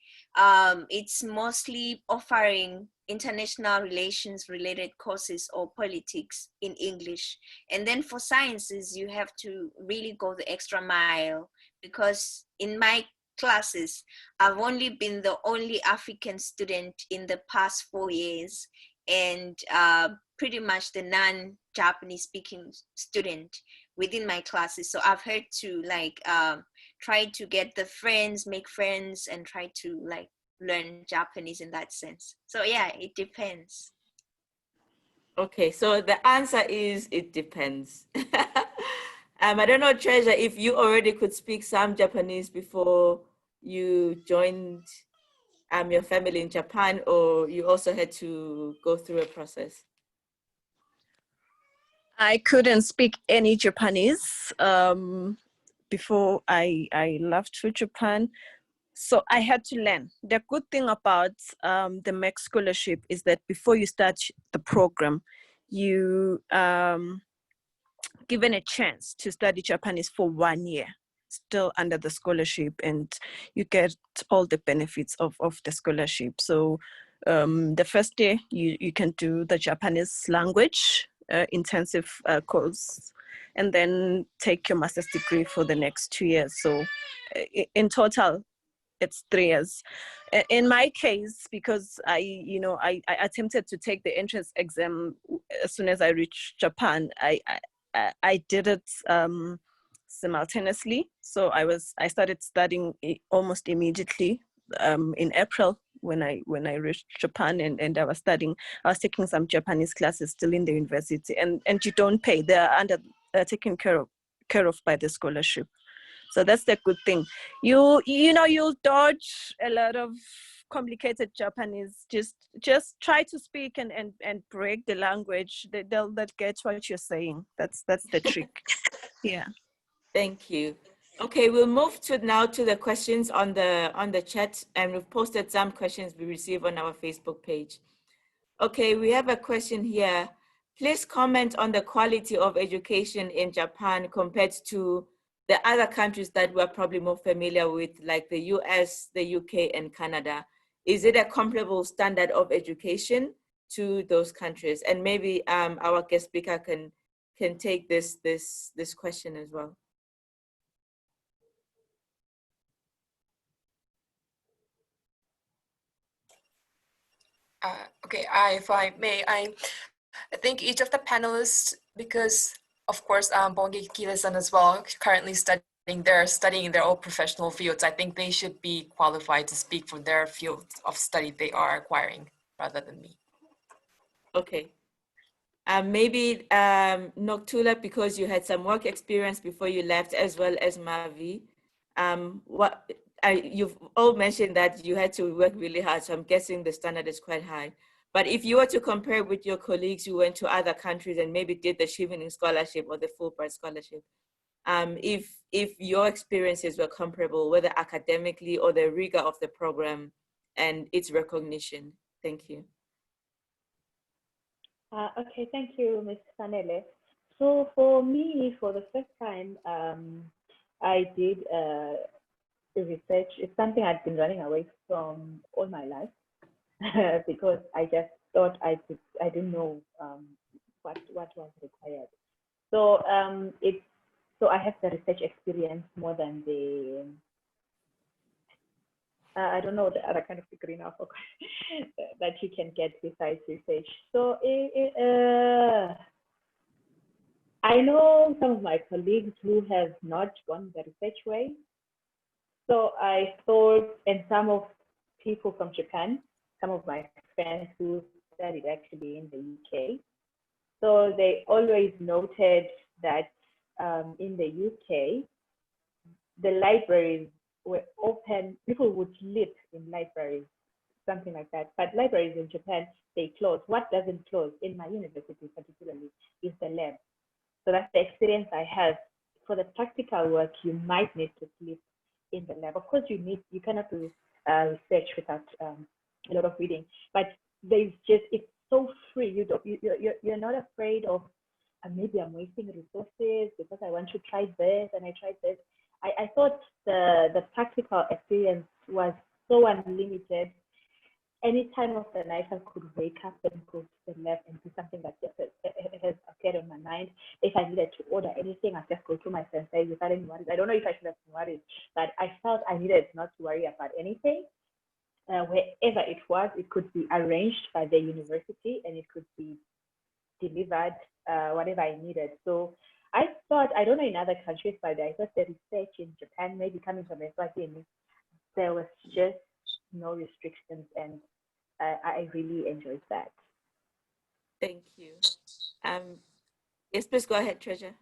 it's mostly offering international relations related courses or politics in English. And then for sciences, you have to really go the extra mile, because in my classes, I've only been the only African student in the past 4 years, and pretty much the non-Japanese speaking student within my classes. So I've had to like try to get the friends, make friends, and try to like learn Japanese in that sense. So yeah, it depends. Okay, so the answer is it depends. I don't know, Treasure, if you already could speak some Japanese before you joined your family in Japan, or you also had to go through a process? I couldn't speak any Japanese before I left for Japan. So I had to learn. The good thing about the MEC scholarship is that before you start the program, you given a chance to study Japanese for 1 year, still under the scholarship, and you get all the benefits of the scholarship. So the first day you can do the Japanese language intensive course, and then take your master's degree for the next 2 years. So in total, it's 3 years. In my case, because I attempted to take the entrance exam as soon as I reached Japan, I did it simultaneously. So I started studying almost immediately in April when I reached Japan, and I was taking some Japanese classes still in the university, and you don't pay. They're taken care of by the scholarship. So that's the good thing. You'll dodge a lot of complicated Japanese. Just try to speak and break the language. They'll get what you're saying. That's the trick. Yeah. Thank you. Okay, we'll move now to the questions on the chat, and we've posted some questions we received on our Facebook page. Okay, we have a question here. Please comment on the quality of education in Japan compared to the other countries that we're probably more familiar with, like the US, the UK, and Canada. Is it a comparable standard of education to those countries? And maybe our guest speaker can take this question as well. Okay, if I may, I think each of the panelists Because of course, Bongi Kile-san as well, currently studying their own professional fields. I think they should be qualified to speak for their fields of study they are acquiring rather than me. Okay. Maybe Noctula, because you had some work experience before you left, as well as Mavi. You've all mentioned that you had to work really hard, so I'm guessing the standard is quite high. But if you were to compare with your colleagues who went to other countries and maybe did the Chevening Scholarship or the Fulbright Scholarship, if your experiences were comparable, whether academically or the rigor of the program and its recognition. Thank you. Okay, thank you, Ms. Sanele. So for me, for the first time, I did research. It's something I'd been running away from all my life because I just thought I didn't know what was required. So so I have the research experience more than the I don't know the other kind of degree now that you can get besides research. So I know some of my colleagues who have not gone the research way. So I thought, and some of people from Japan, some of my friends who studied actually in the UK, so they always noted that in the UK, the libraries were open, people would sleep in libraries, something like that. But libraries in Japan, they close. What doesn't close, in my university particularly, is the lab. So that's the experience I have. For the practical work, you might need to sleep in the lab. Of course, you cannot do research without a lot of reading, but there's just, it's so free. You're not afraid of maybe I'm wasting resources because I want to try this and I tried this. I thought the practical experience was so unlimited. Any time of the night, I could wake up and go to the lab and do something that just has appeared on my mind. If I needed to order anything, I just go to my sensei without any worries. I don't know if I should have been worried, but I felt I needed not to worry about anything. Wherever it was, it could be arranged by the university and it could be delivered, whatever I needed. So I thought, I don't know in other countries, but I thought the research in Japan, maybe coming from Emaswati, there was just no restrictions, and I really enjoyed that. Thank you. Yes, please go ahead, Treasure.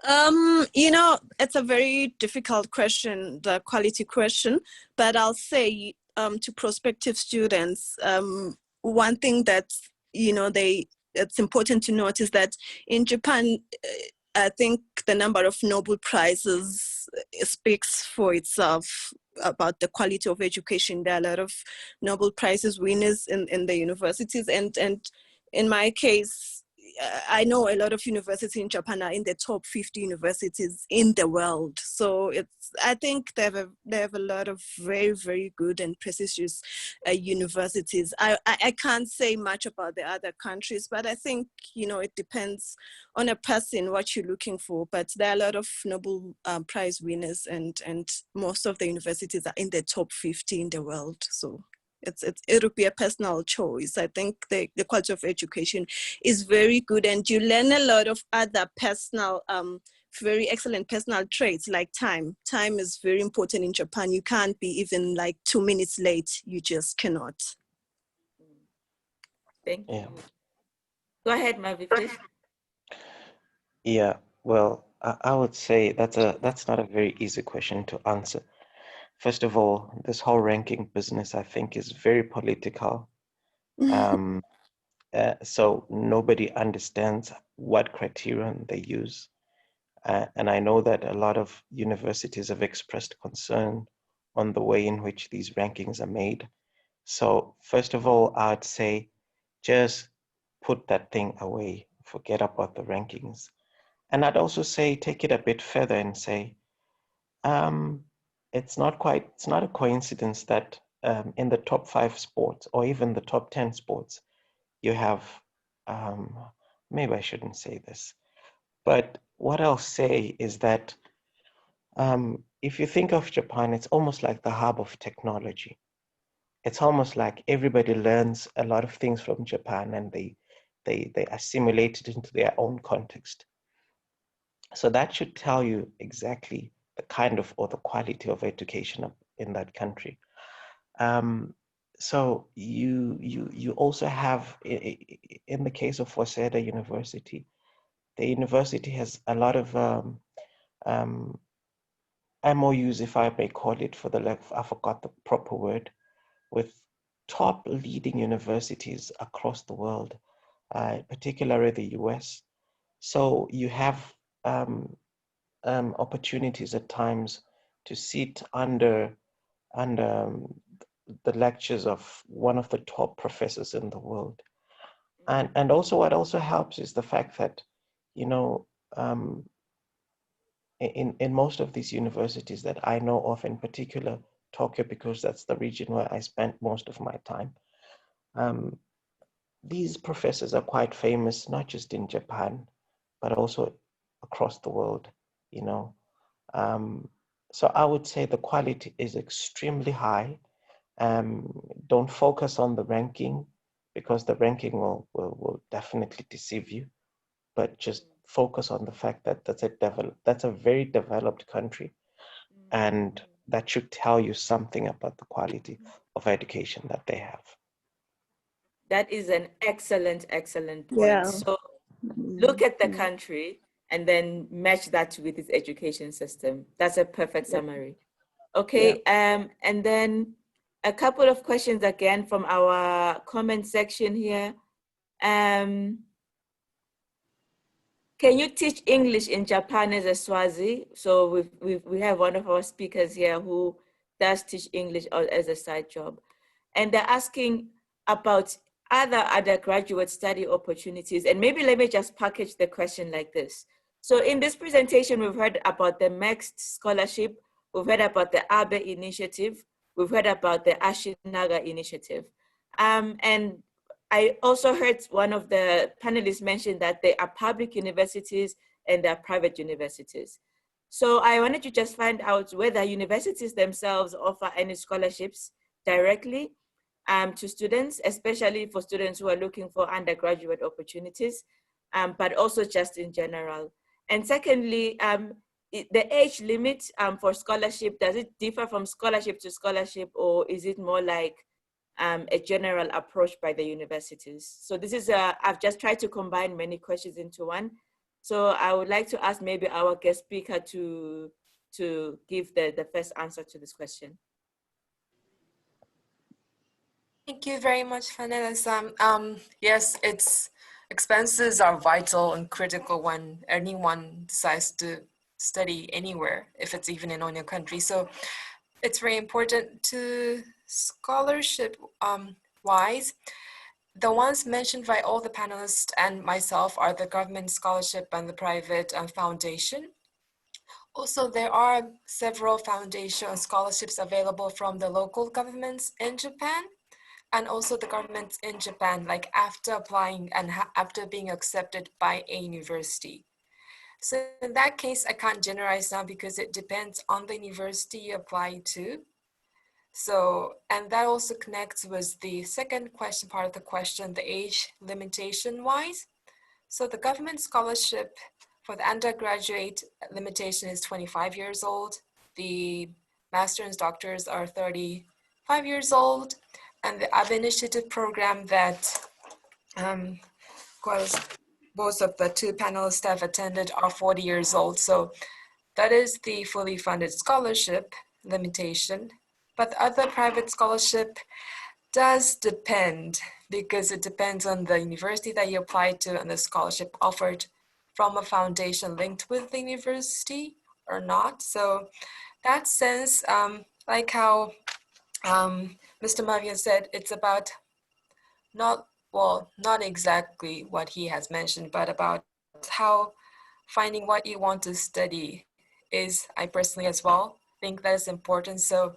It's a very difficult question, the quality question, but I'll say to prospective students, one thing that, it's important to note is that in Japan, I think the number of Nobel Prizes speaks for itself about the quality of education. There are a lot of Nobel Prizes winners in the universities, and in my case, I know a lot of universities in Japan are in the top 50 universities in the world. So I think they have a lot of very, very good and prestigious universities. I can't say much about the other countries, but I think, it depends on a person what you're looking for. But there are a lot of Nobel Prize winners, and most of the universities are in the top 50 in the world. So it would be a personal choice. I think the quality of education is very good, and you learn a lot of other personal, very excellent personal traits like time. Time is very important in Japan. You can't be even like 2 minutes late. You just cannot. Thank you. Go ahead, Mavi, please. Yeah, well, I would say that's not a very easy question to answer. First of all, this whole ranking business, I think, is very political. So nobody understands what criterion they use. And I know that a lot of universities have expressed concern on the way in which these rankings are made. So first of all, I'd say just put that thing away, forget about the rankings. And I'd also say take it a bit further and say, it's not a coincidence that in the top 5 sports or even the top 10 sports, you have, maybe I shouldn't say this, but what I'll say is that if you think of Japan, it's almost like the hub of technology. It's almost like everybody learns a lot of things from Japan and they they assimilate it into their own context. So that should tell you exactly the kind of, or the quality of education in that country. So you also have, in the case of Waseda University, the university has a lot of MOUs, if I may call it, I forgot the proper word, with top leading universities across the world, particularly the US. So you have opportunities at times to sit under the lectures of one of the top professors in the world. And also what also helps is the fact that, you know, in most of these universities that I know of, in particular Tokyo, because that's the region where I spent most of my time, these professors are quite famous, not just in Japan, but also across the world, you know. So I would say the quality is extremely high. Don't focus on the ranking, because the ranking will definitely deceive you, but just focus on the fact that that's a very developed country, and that should tell you something about the quality of education that they have. That is an excellent, excellent point. Yeah. So look at the country and then match that with its education system. That's a perfect summary. Okay, and then a couple of questions again from our comment section here. Can you teach English in Japan as a Swazi? So we have one of our speakers here who does teach English as a side job. And they're asking about other undergraduate study opportunities. And maybe let me just package the question like this. So in this presentation, we've heard about the MEXT scholarship, we've heard about the Abe initiative, we've heard about the Ashinaga initiative. And I also heard one of the panelists mention that there are public universities and there are private universities. So I wanted to just find out whether universities themselves offer any scholarships directly to students, especially for students who are looking for undergraduate opportunities, but also just in general. And secondly, the age limit for scholarship, does it differ from scholarship to scholarship, or is it more like a general approach by the universities? So this is, I've just tried to combine many questions into one. So I would like to ask maybe our guest speaker to give the first answer to this question. Thank you very much, Vanessa. Yes, expenses are vital and critical when anyone decides to study anywhere, if it's even in your country. So it's very important to scholarship wise. The ones mentioned by all the panelists and myself are the government scholarship and the private foundation. Also, there are several foundation scholarships available from the local governments in Japan, and also the governments in Japan, like after applying and after being accepted by a university. So in that case, I can't generalize now because it depends on the university you apply to. So, and that also connects with the second question, part of the question, the age limitation wise. So the government scholarship for the undergraduate limitation is 25 years old. The master's and doctors are 35 years old. And the Abe Initiative program that both of the two panelists have attended are 40 years old. So that is the fully funded scholarship limitation. But the other private scholarship does depend, because it depends on the university that you apply to and the scholarship offered from a foundation linked with the university or not. So that sense, like how Mr. Mavian said, it's about not exactly what he has mentioned, but about how finding what you want to study is, I personally as well think that is important. So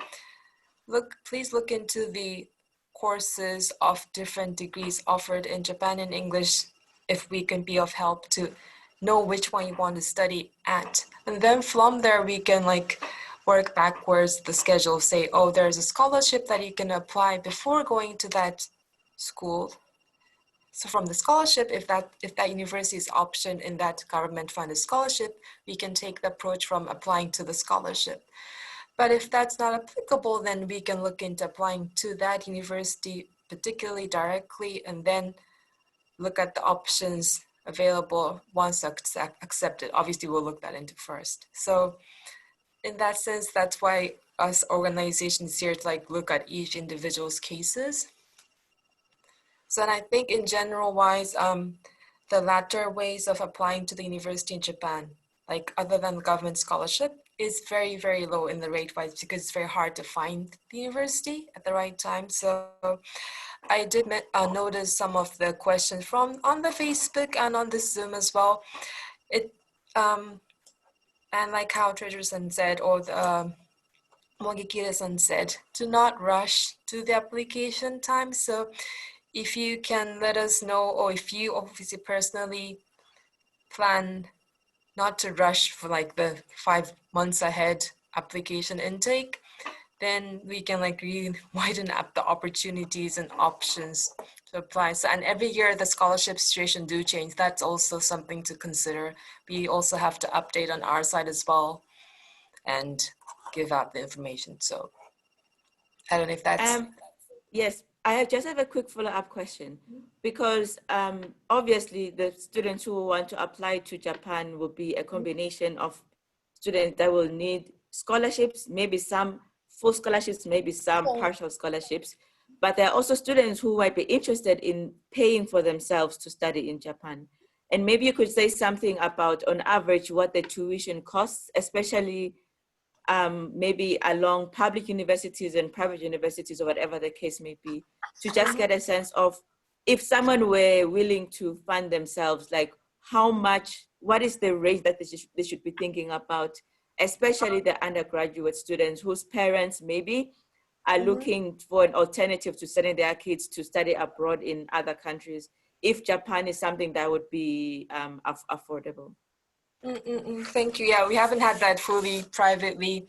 please look into the courses of different degrees offered in Japan in English, if we can be of help to know which one you want to study at. And then from there, we can work backwards the schedule, say, oh, there's a scholarship that you can apply before going to that school. So from the scholarship, if that university is option in that government-funded scholarship, we can take the approach from applying to the scholarship. But if that's not applicable, then we can look into applying to that university particularly directly, and then look at the options available once accepted. Obviously, we'll look that into first. So in that sense, that's why us organizations here to like look at each individual's cases. So, and I think in general wise, the latter ways of applying to the university in Japan, like other than government scholarship, is very, very low in the rate wise because it's very hard to find the university at the right time. So I did notice some of the questions from on the Facebook and on the Zoom as well. And like how Treasurer-san said, or the Mogikira-san said, do not rush to the application time. So if you can let us know, or if you obviously personally plan not to rush for like the 5 months ahead application intake, then we can like really widen up the opportunities and options to apply. So, and every year the scholarship situation do change. That's also something to consider. We also have to update on our side as well and give out the information. So I don't know if that's... Yes, I just have a quick follow-up question, because obviously the students who want to apply to Japan will be a combination of students that will need scholarships, maybe some full scholarships, maybe some partial scholarships, but there are also students who might be interested in paying for themselves to study in Japan. And maybe you could say something about, on average, what the tuition costs, especially maybe along public universities and private universities, or whatever the case may be, to just get a sense of, if someone were willing to fund themselves, like how much, what is the rate that they should be thinking about, especially the undergraduate students whose parents maybe are looking for an alternative to sending their kids to study abroad in other countries, if Japan is something that would be affordable. Thank you. Yeah, we haven't had that fully privately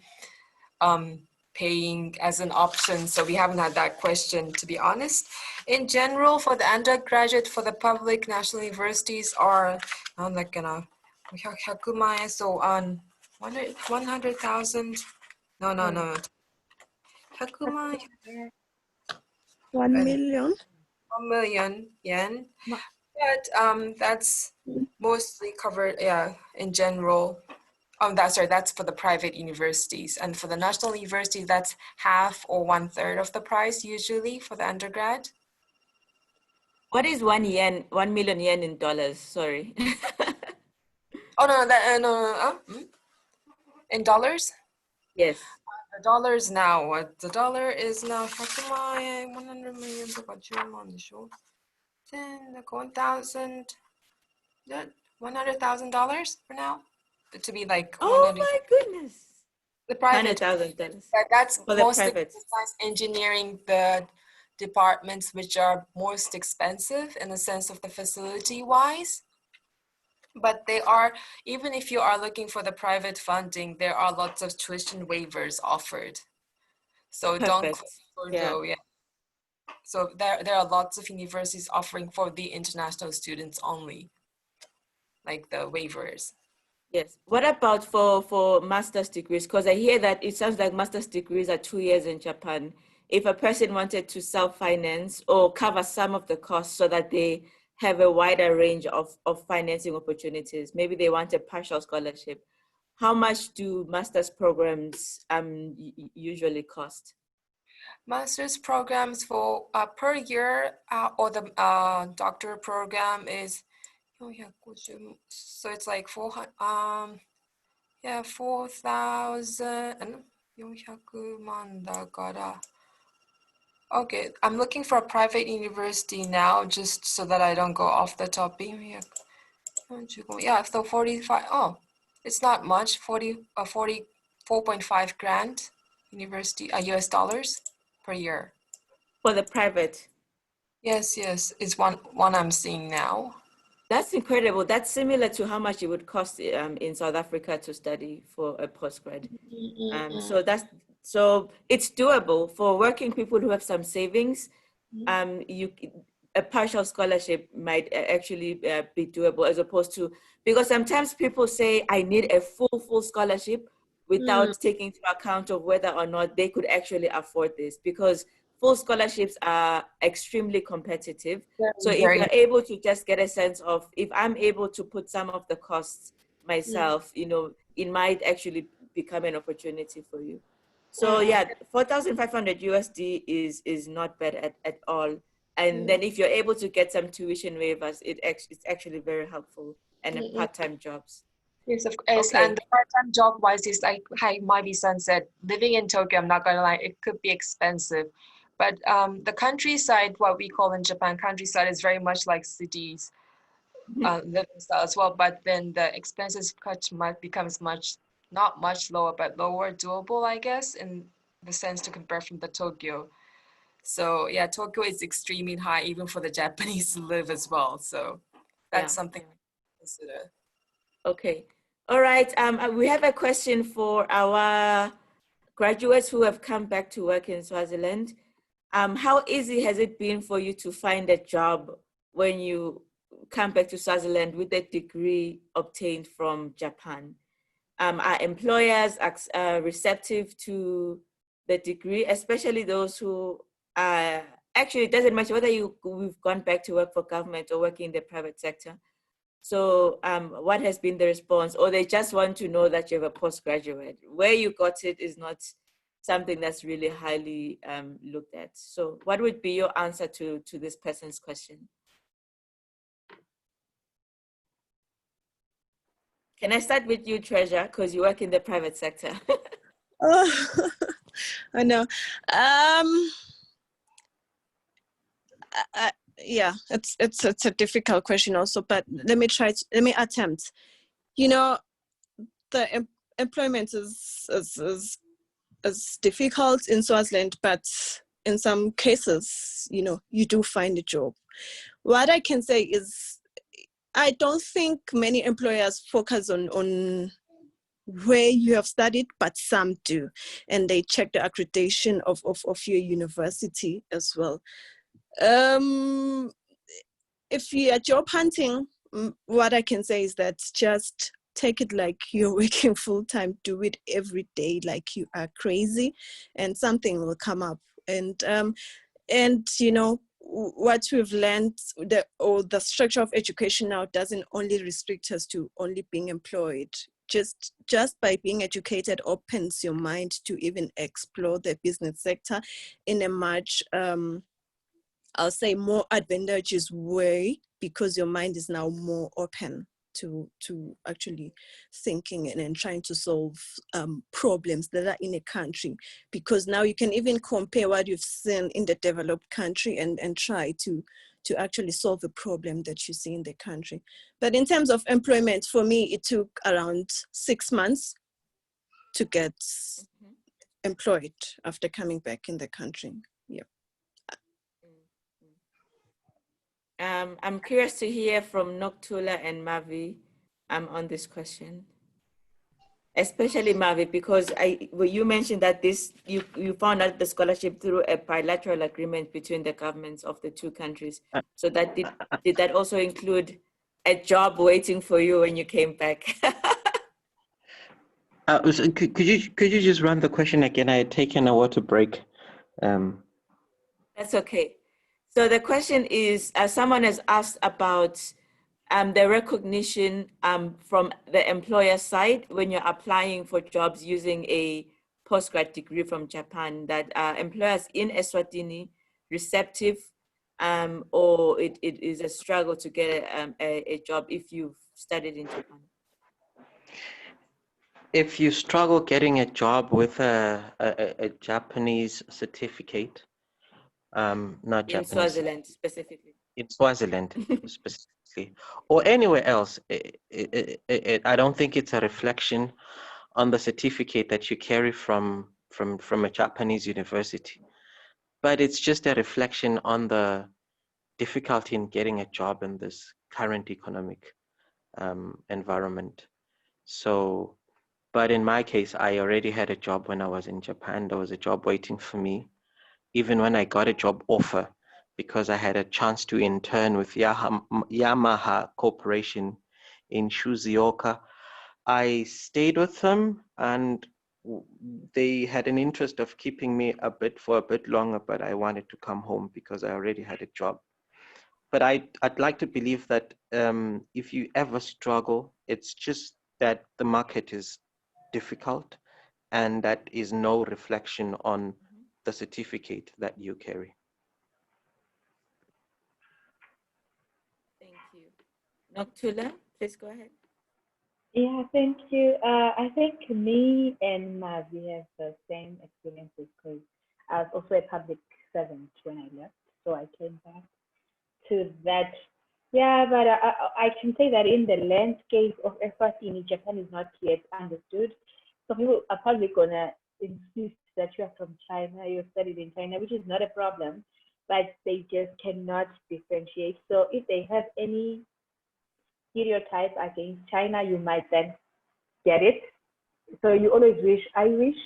paying as an option, so we haven't had that question, to be honest. In general, for the undergraduate, for the public national universities are on like 100万円, so on 100,000. No. 100万 1 million. 1 million yen. But that's mostly covered, yeah, in general. That's for the private universities. And for the national universities, that's half or 1/3 of the price usually for the undergrad. What is 1 million yen in dollars? Sorry. Oh, no. In dollars? Yes. The dollars now, the dollar is now 100 million, 100,000 $100,000 for now, but to be like, oh my goodness, the private $100,000. That's for mostly the private engineering, the departments which are most expensive in the sense of the facility wise. But they are, even if you are looking for the private funding, there are lots of tuition waivers offered. So don't though, yeah. So there are lots of universities offering for the international students only, like the waivers. Yes. What about for master's degrees? Because I hear that it sounds like master's degrees are 2 years in Japan. If a person wanted to self-finance or cover some of the costs so that they have a wider range of financing opportunities, maybe they want a partial scholarship, how much do master's programs usually cost? Master's programs for per year or the doctoral program is, so it's like 4,400 万だから。Okay, I'm looking for a private university now, just so that I don't go off the topic. Yeah, so 45. Oh, it's not much. 44.5 grand university US dollars per year. For the private? Yes, it's one I'm seeing now. That's incredible. That's similar to how much it would cost in South Africa to study for a postgrad. So it's doable for working people who have some savings. a partial scholarship might actually be doable, as opposed to, because sometimes people say I need a full scholarship without taking into account of whether or not they could actually afford this, because full scholarships are extremely competitive. So if Very. you're able to just get a sense of, if I'm able to put some of the costs myself, you know, it might actually become an opportunity for you. So yeah, 4,500 USD is not bad at all. And then if you're able to get some tuition waivers, it's actually very helpful, and part-time jobs. Yes, of course. Okay. And the part-time job wise is like my son said, living in Tokyo, I'm not gonna lie, it could be expensive. But the countryside, what we call in Japan, countryside is very much like cities, living style as well. But then the expenses becomes not much lower, but lower doable, I guess, in the sense to compare from the Tokyo. So yeah, Tokyo is extremely high even for the Japanese to live as well. So that's something to consider. Okay. All right. We have a question for our graduates who have come back to work in Swaziland. How easy has it been for you to find a job when you come back to Swaziland with a degree obtained from Japan? Are employers receptive to the degree, especially those who are, actually, it doesn't matter whether we've gone back to work for government or working in the private sector. So what has been the response? Or they just want to know that you have a postgraduate. Where you got it is not something that's really highly looked at. So what would be your answer to this person's question? Can I start with you, Treasure, because you work in the private sector? Oh, I know. Yeah, it's a difficult question also, but let me attempt. You know, the employment is difficult in Swaziland, but in some cases, you know, you do find a job. What I can say is, I don't think many employers focus on where you have studied, but some do, and they check the accreditation of your university as well. If you are job hunting, what I can say is that just take it like you're working full time, do it every day like you are crazy, and something will come up. And you know, what we've learned, the structure of education now doesn't only restrict us to only being employed. Just by being educated opens your mind to even explore the business sector in a much I'll say more advantageous way, because your mind is now more open to actually thinking and trying to solve problems that are in a country, because now you can even compare what you've seen in the developed country and try to actually solve a problem that you see in the country. But in terms of employment, for me, it took around 6 months to get employed after coming back in the country. Yeah. I'm curious to hear from Noktula and Mavi on this question, especially Mavi, because you mentioned that you found out the scholarship through a bilateral agreement between the governments of the two countries. So that did that also include a job waiting for you when you came back? Could you just run the question again? I had taken a water break. That's okay. So the question is, someone has asked about the recognition from the employer side when you're applying for jobs using a postgrad degree from Japan, that employers in Eswatini receptive, or it is a struggle to get a job if you've studied in Japan? If you struggle getting a job with a Japanese certificate, not In Japanese, Swaziland specifically. in Swaziland specifically, or anywhere else, I don't think it's a reflection on the certificate that you carry from a Japanese university, but it's just a reflection on the difficulty in getting a job in this current economic environment. So, but in my case, I already had a job when I was in Japan. There was a job waiting for me, even when I got a job offer, because I had a chance to intern with Yamaha Corporation in Shizuoka. I stayed with them, and they had an interest of keeping me for a bit longer, but I wanted to come home because I already had a job. But I'd like to believe that if you ever struggle, it's just that the market is difficult, and that is no reflection on the certificate that you carry. Thank you. Noktula, please go ahead. Yeah, thank you. I think me and Mavi have the same experiences because I was also a public servant when I left, so I came back to that. Yeah, but I can say that in the landscape of effort in Japan is not yet understood. So people are probably gonna insist that you are from China, you studied in China, which is not a problem, but they just cannot differentiate. So if they have any stereotype against China, you might then get it. So you always I wish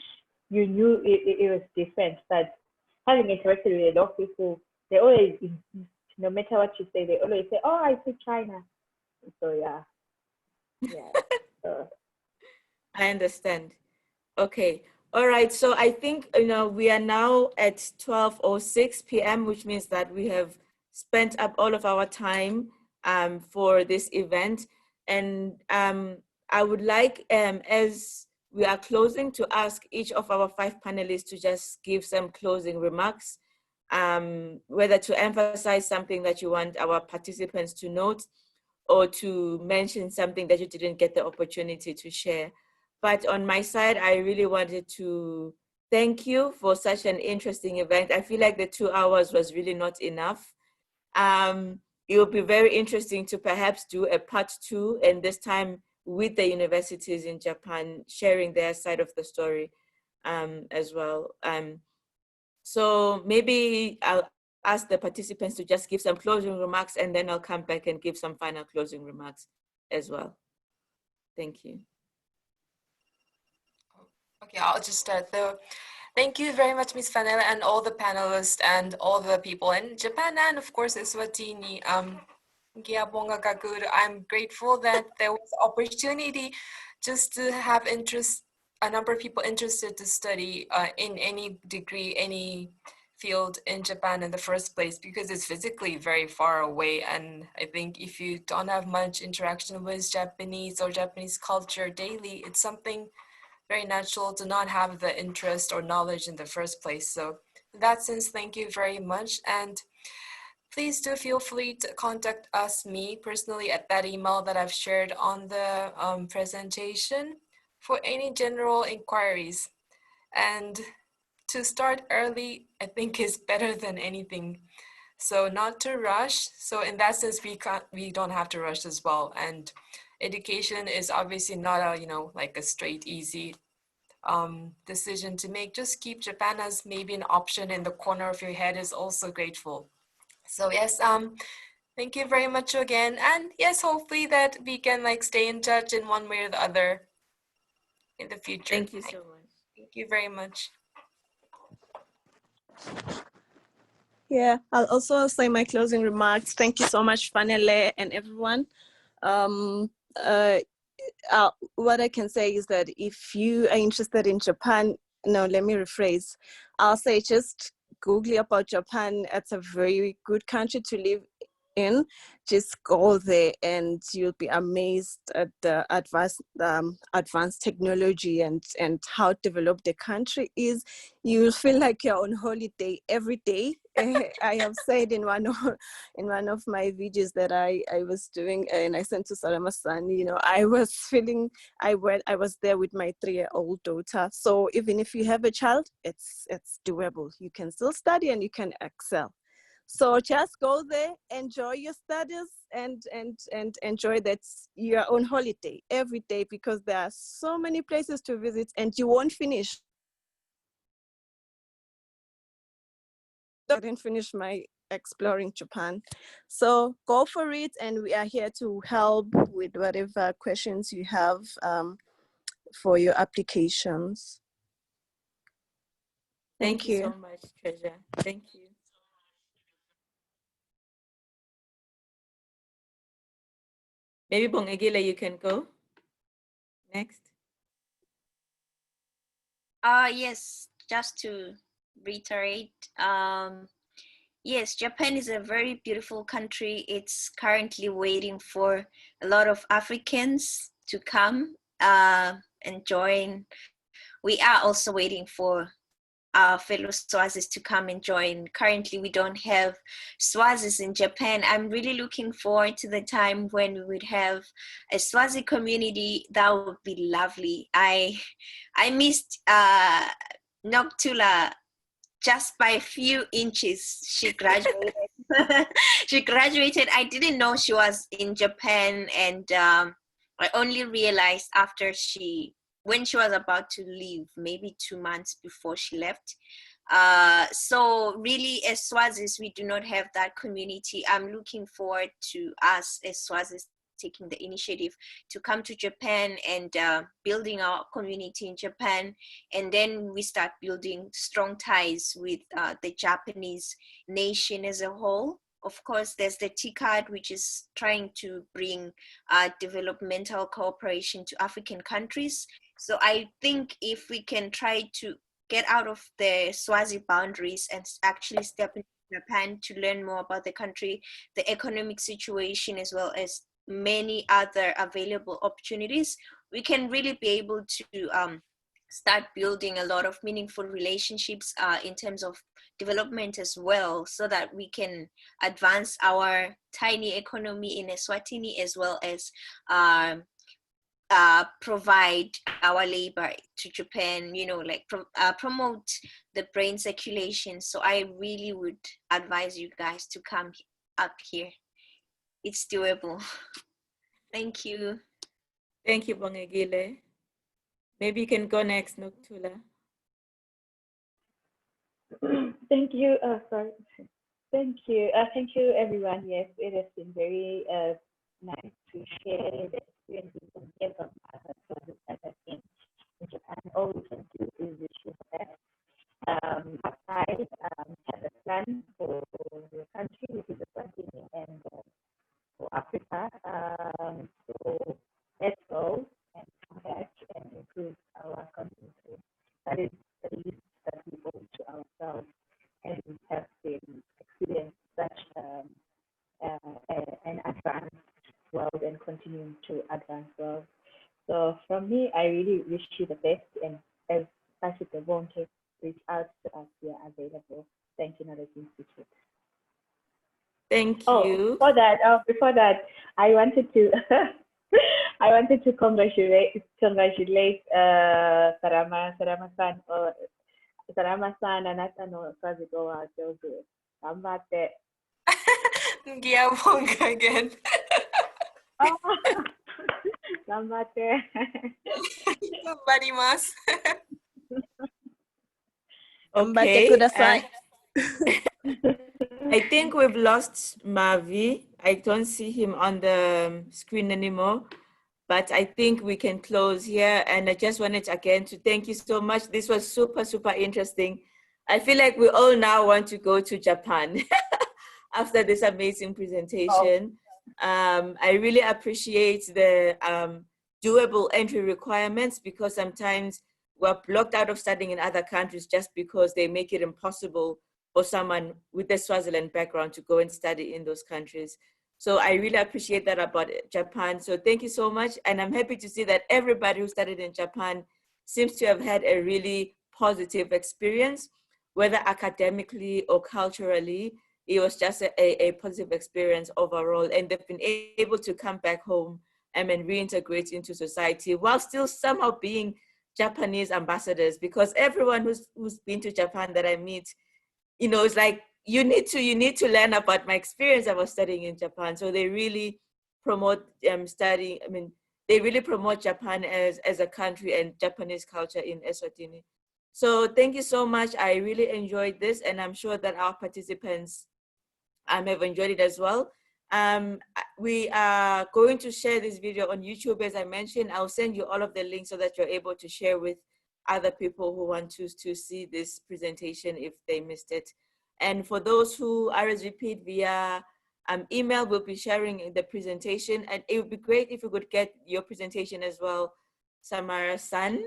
you knew it was different. But having interacted with a lot of people, they always insist, no matter what you say, they always say, "Oh, I see China." So yeah. I understand. Okay. All right. So I think, we are now at 12:06 p.m., which means that we have spent up all of our time for this event. And I would like, as we are closing, to ask each of our 5 panelists to just give some closing remarks, whether to emphasize something that you want our participants to note, or to mention something that you didn't get the opportunity to share. But on my side, I really wanted to thank you for such an interesting event. I feel like the 2 hours was really not enough. It will be very interesting to perhaps do a part 2, and this time with the universities in Japan, sharing their side of the story as well. So maybe I'll ask the participants to just give some closing remarks, and then I'll come back and give some final closing remarks as well. Thank you. Okay, I'll just start though. Thank you very much, Ms. Fanella, and all the panelists and all the people in Japan, and of course Eswatini. I'm grateful that there was opportunity just to have a number of people interested to study in any degree, any field in Japan in the first place, because it's physically very far away. And I think if you don't have much interaction with Japanese or Japanese culture daily, it's something very natural to not have the interest or knowledge in the first place. So in that sense, thank you very much. And please do feel free to contact me personally at that email that I've shared on the presentation for any general inquiries. And to start early, I think is better than anything. So not to rush. So in that sense, we don't have to rush as well. And education is obviously not a, like a straight, easy decision to make. Just keep Japan as maybe an option in the corner of your head is also grateful. So yes, thank you very much again. And yes, hopefully that we can stay in touch in one way or the other in the future. Thank you so much. Thank you very much. Yeah, I'll also say my closing remarks. Thank you so much, Fanele and everyone. What I can say is that if you are interested in Japan, no, let me rephrase. I'll say just Google about Japan. It's a very good country to live in. Just go there and you'll be amazed at the advanced technology and how developed the country is. You'll feel like you're on holiday every day. I have said in one of my videos that I was doing, and I sent to Salama-san, I was feeling I was there with my 3-year-old daughter. So even if you have a child, it's doable. You can still study and you can excel. So just go there, enjoy your studies, and enjoy that you're on holiday every day, because there are so many places to visit and you won't finish. I didn't finish my exploring Japan. So go for it, and we are here to help with whatever questions you have for your applications. Thank you so much, Treasure. Thank you. Maybe Bongegile, you can go next. Yes, just to reiterate, yes, Japan is a very beautiful country. It's currently waiting for a lot of Africans to come and join. We are also waiting for our fellow Swazis to come and join. Currently, we don't have Swazis in Japan. I'm really looking forward to the time when we would have a Swazi community. That would be lovely. I missed Noctula just by a few inches. She graduated. She graduated. I didn't know she was in Japan, and I only realized after when she was about to leave, maybe 2 months before she left. So really, as Swazis, we do not have that community. I'm looking forward to us as Swazis taking the initiative to come to Japan and building our community in Japan. And then we start building strong ties with the Japanese nation as a whole. Of course, there's the TCAD, which is trying to bring developmental cooperation to African countries. So I think if we can try to get out of the Swazi boundaries and actually step into Japan to learn more about the country, the economic situation, as well as many other available opportunities, we can really be able to start building a lot of meaningful relationships in terms of development as well, so that we can advance our tiny economy in Eswatini, as well as provide our labor to Japan, like promote the brain circulation. So I really would advise you guys to come up here. It's doable. Thank you. Thank you, Bongegile. Maybe you can go next, Noctula. Thank you. Sorry. Thank you. Thank you, everyone. Yes, it has been very nice to share the experiences and hear from other students that have been in Japan. All we can do is wish you the best. I have a plan for the country, which is Eswatini, and for Africa. So let's go and come back and improve our community. That is the least that we owe to ourselves, and we have been experiencing such an advanced world and continuing to advance world. So from me, I really wish you the best, and as Pastor Wonke, reach out to us. We are available. Thank you, Knowledge Institute. Thank Oh, you. before that, I wanted to I wanted to congratulate Sarama-san or Sarama-san and Atano Sazigowa Jozu. Gambate. Ngiyabonga again. Gambate. Gambarimasu. Okay. Kudasai. I think we've lost Mavi. I don't see him on the screen anymore, but I think we can close here. And I just wanted again to thank you so much. This was super, super interesting. I feel like we all now want to go to Japan after this amazing presentation. I really appreciate the doable entry requirements, because sometimes we're blocked out of studying in other countries just because they make it impossible for someone with a Swaziland background to go and study in those countries. So I really appreciate that about Japan. So thank you so much. And I'm happy to see that everybody who studied in Japan seems to have had a really positive experience, whether academically or culturally. It was just a positive experience overall. And they've been able to come back home and reintegrate into society while still somehow being Japanese ambassadors, because everyone who's been to Japan that I meet, it's like, you need to learn about my experience about studying in Japan. So they really promote studying. They really promote Japan as a country and Japanese culture in Eswatini. So thank you so much. I really enjoyed this, and I'm sure that our participants have enjoyed it as well. We are going to share this video on YouTube, as I mentioned. I'll send you all of the links so that you're able to share with other people who want to see this presentation if they missed it. And for those who RSVP'd via email. We'll be sharing the presentation, and it would be great if we could get your presentation as well, Samara-san,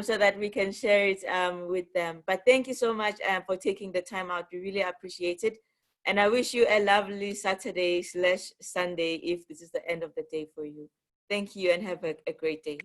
so that we can share it with them. But thank you so much for taking the time out. We really appreciate it. And I wish you a lovely Saturday/Sunday if this is the end of the day for you. Thank you and have a great day.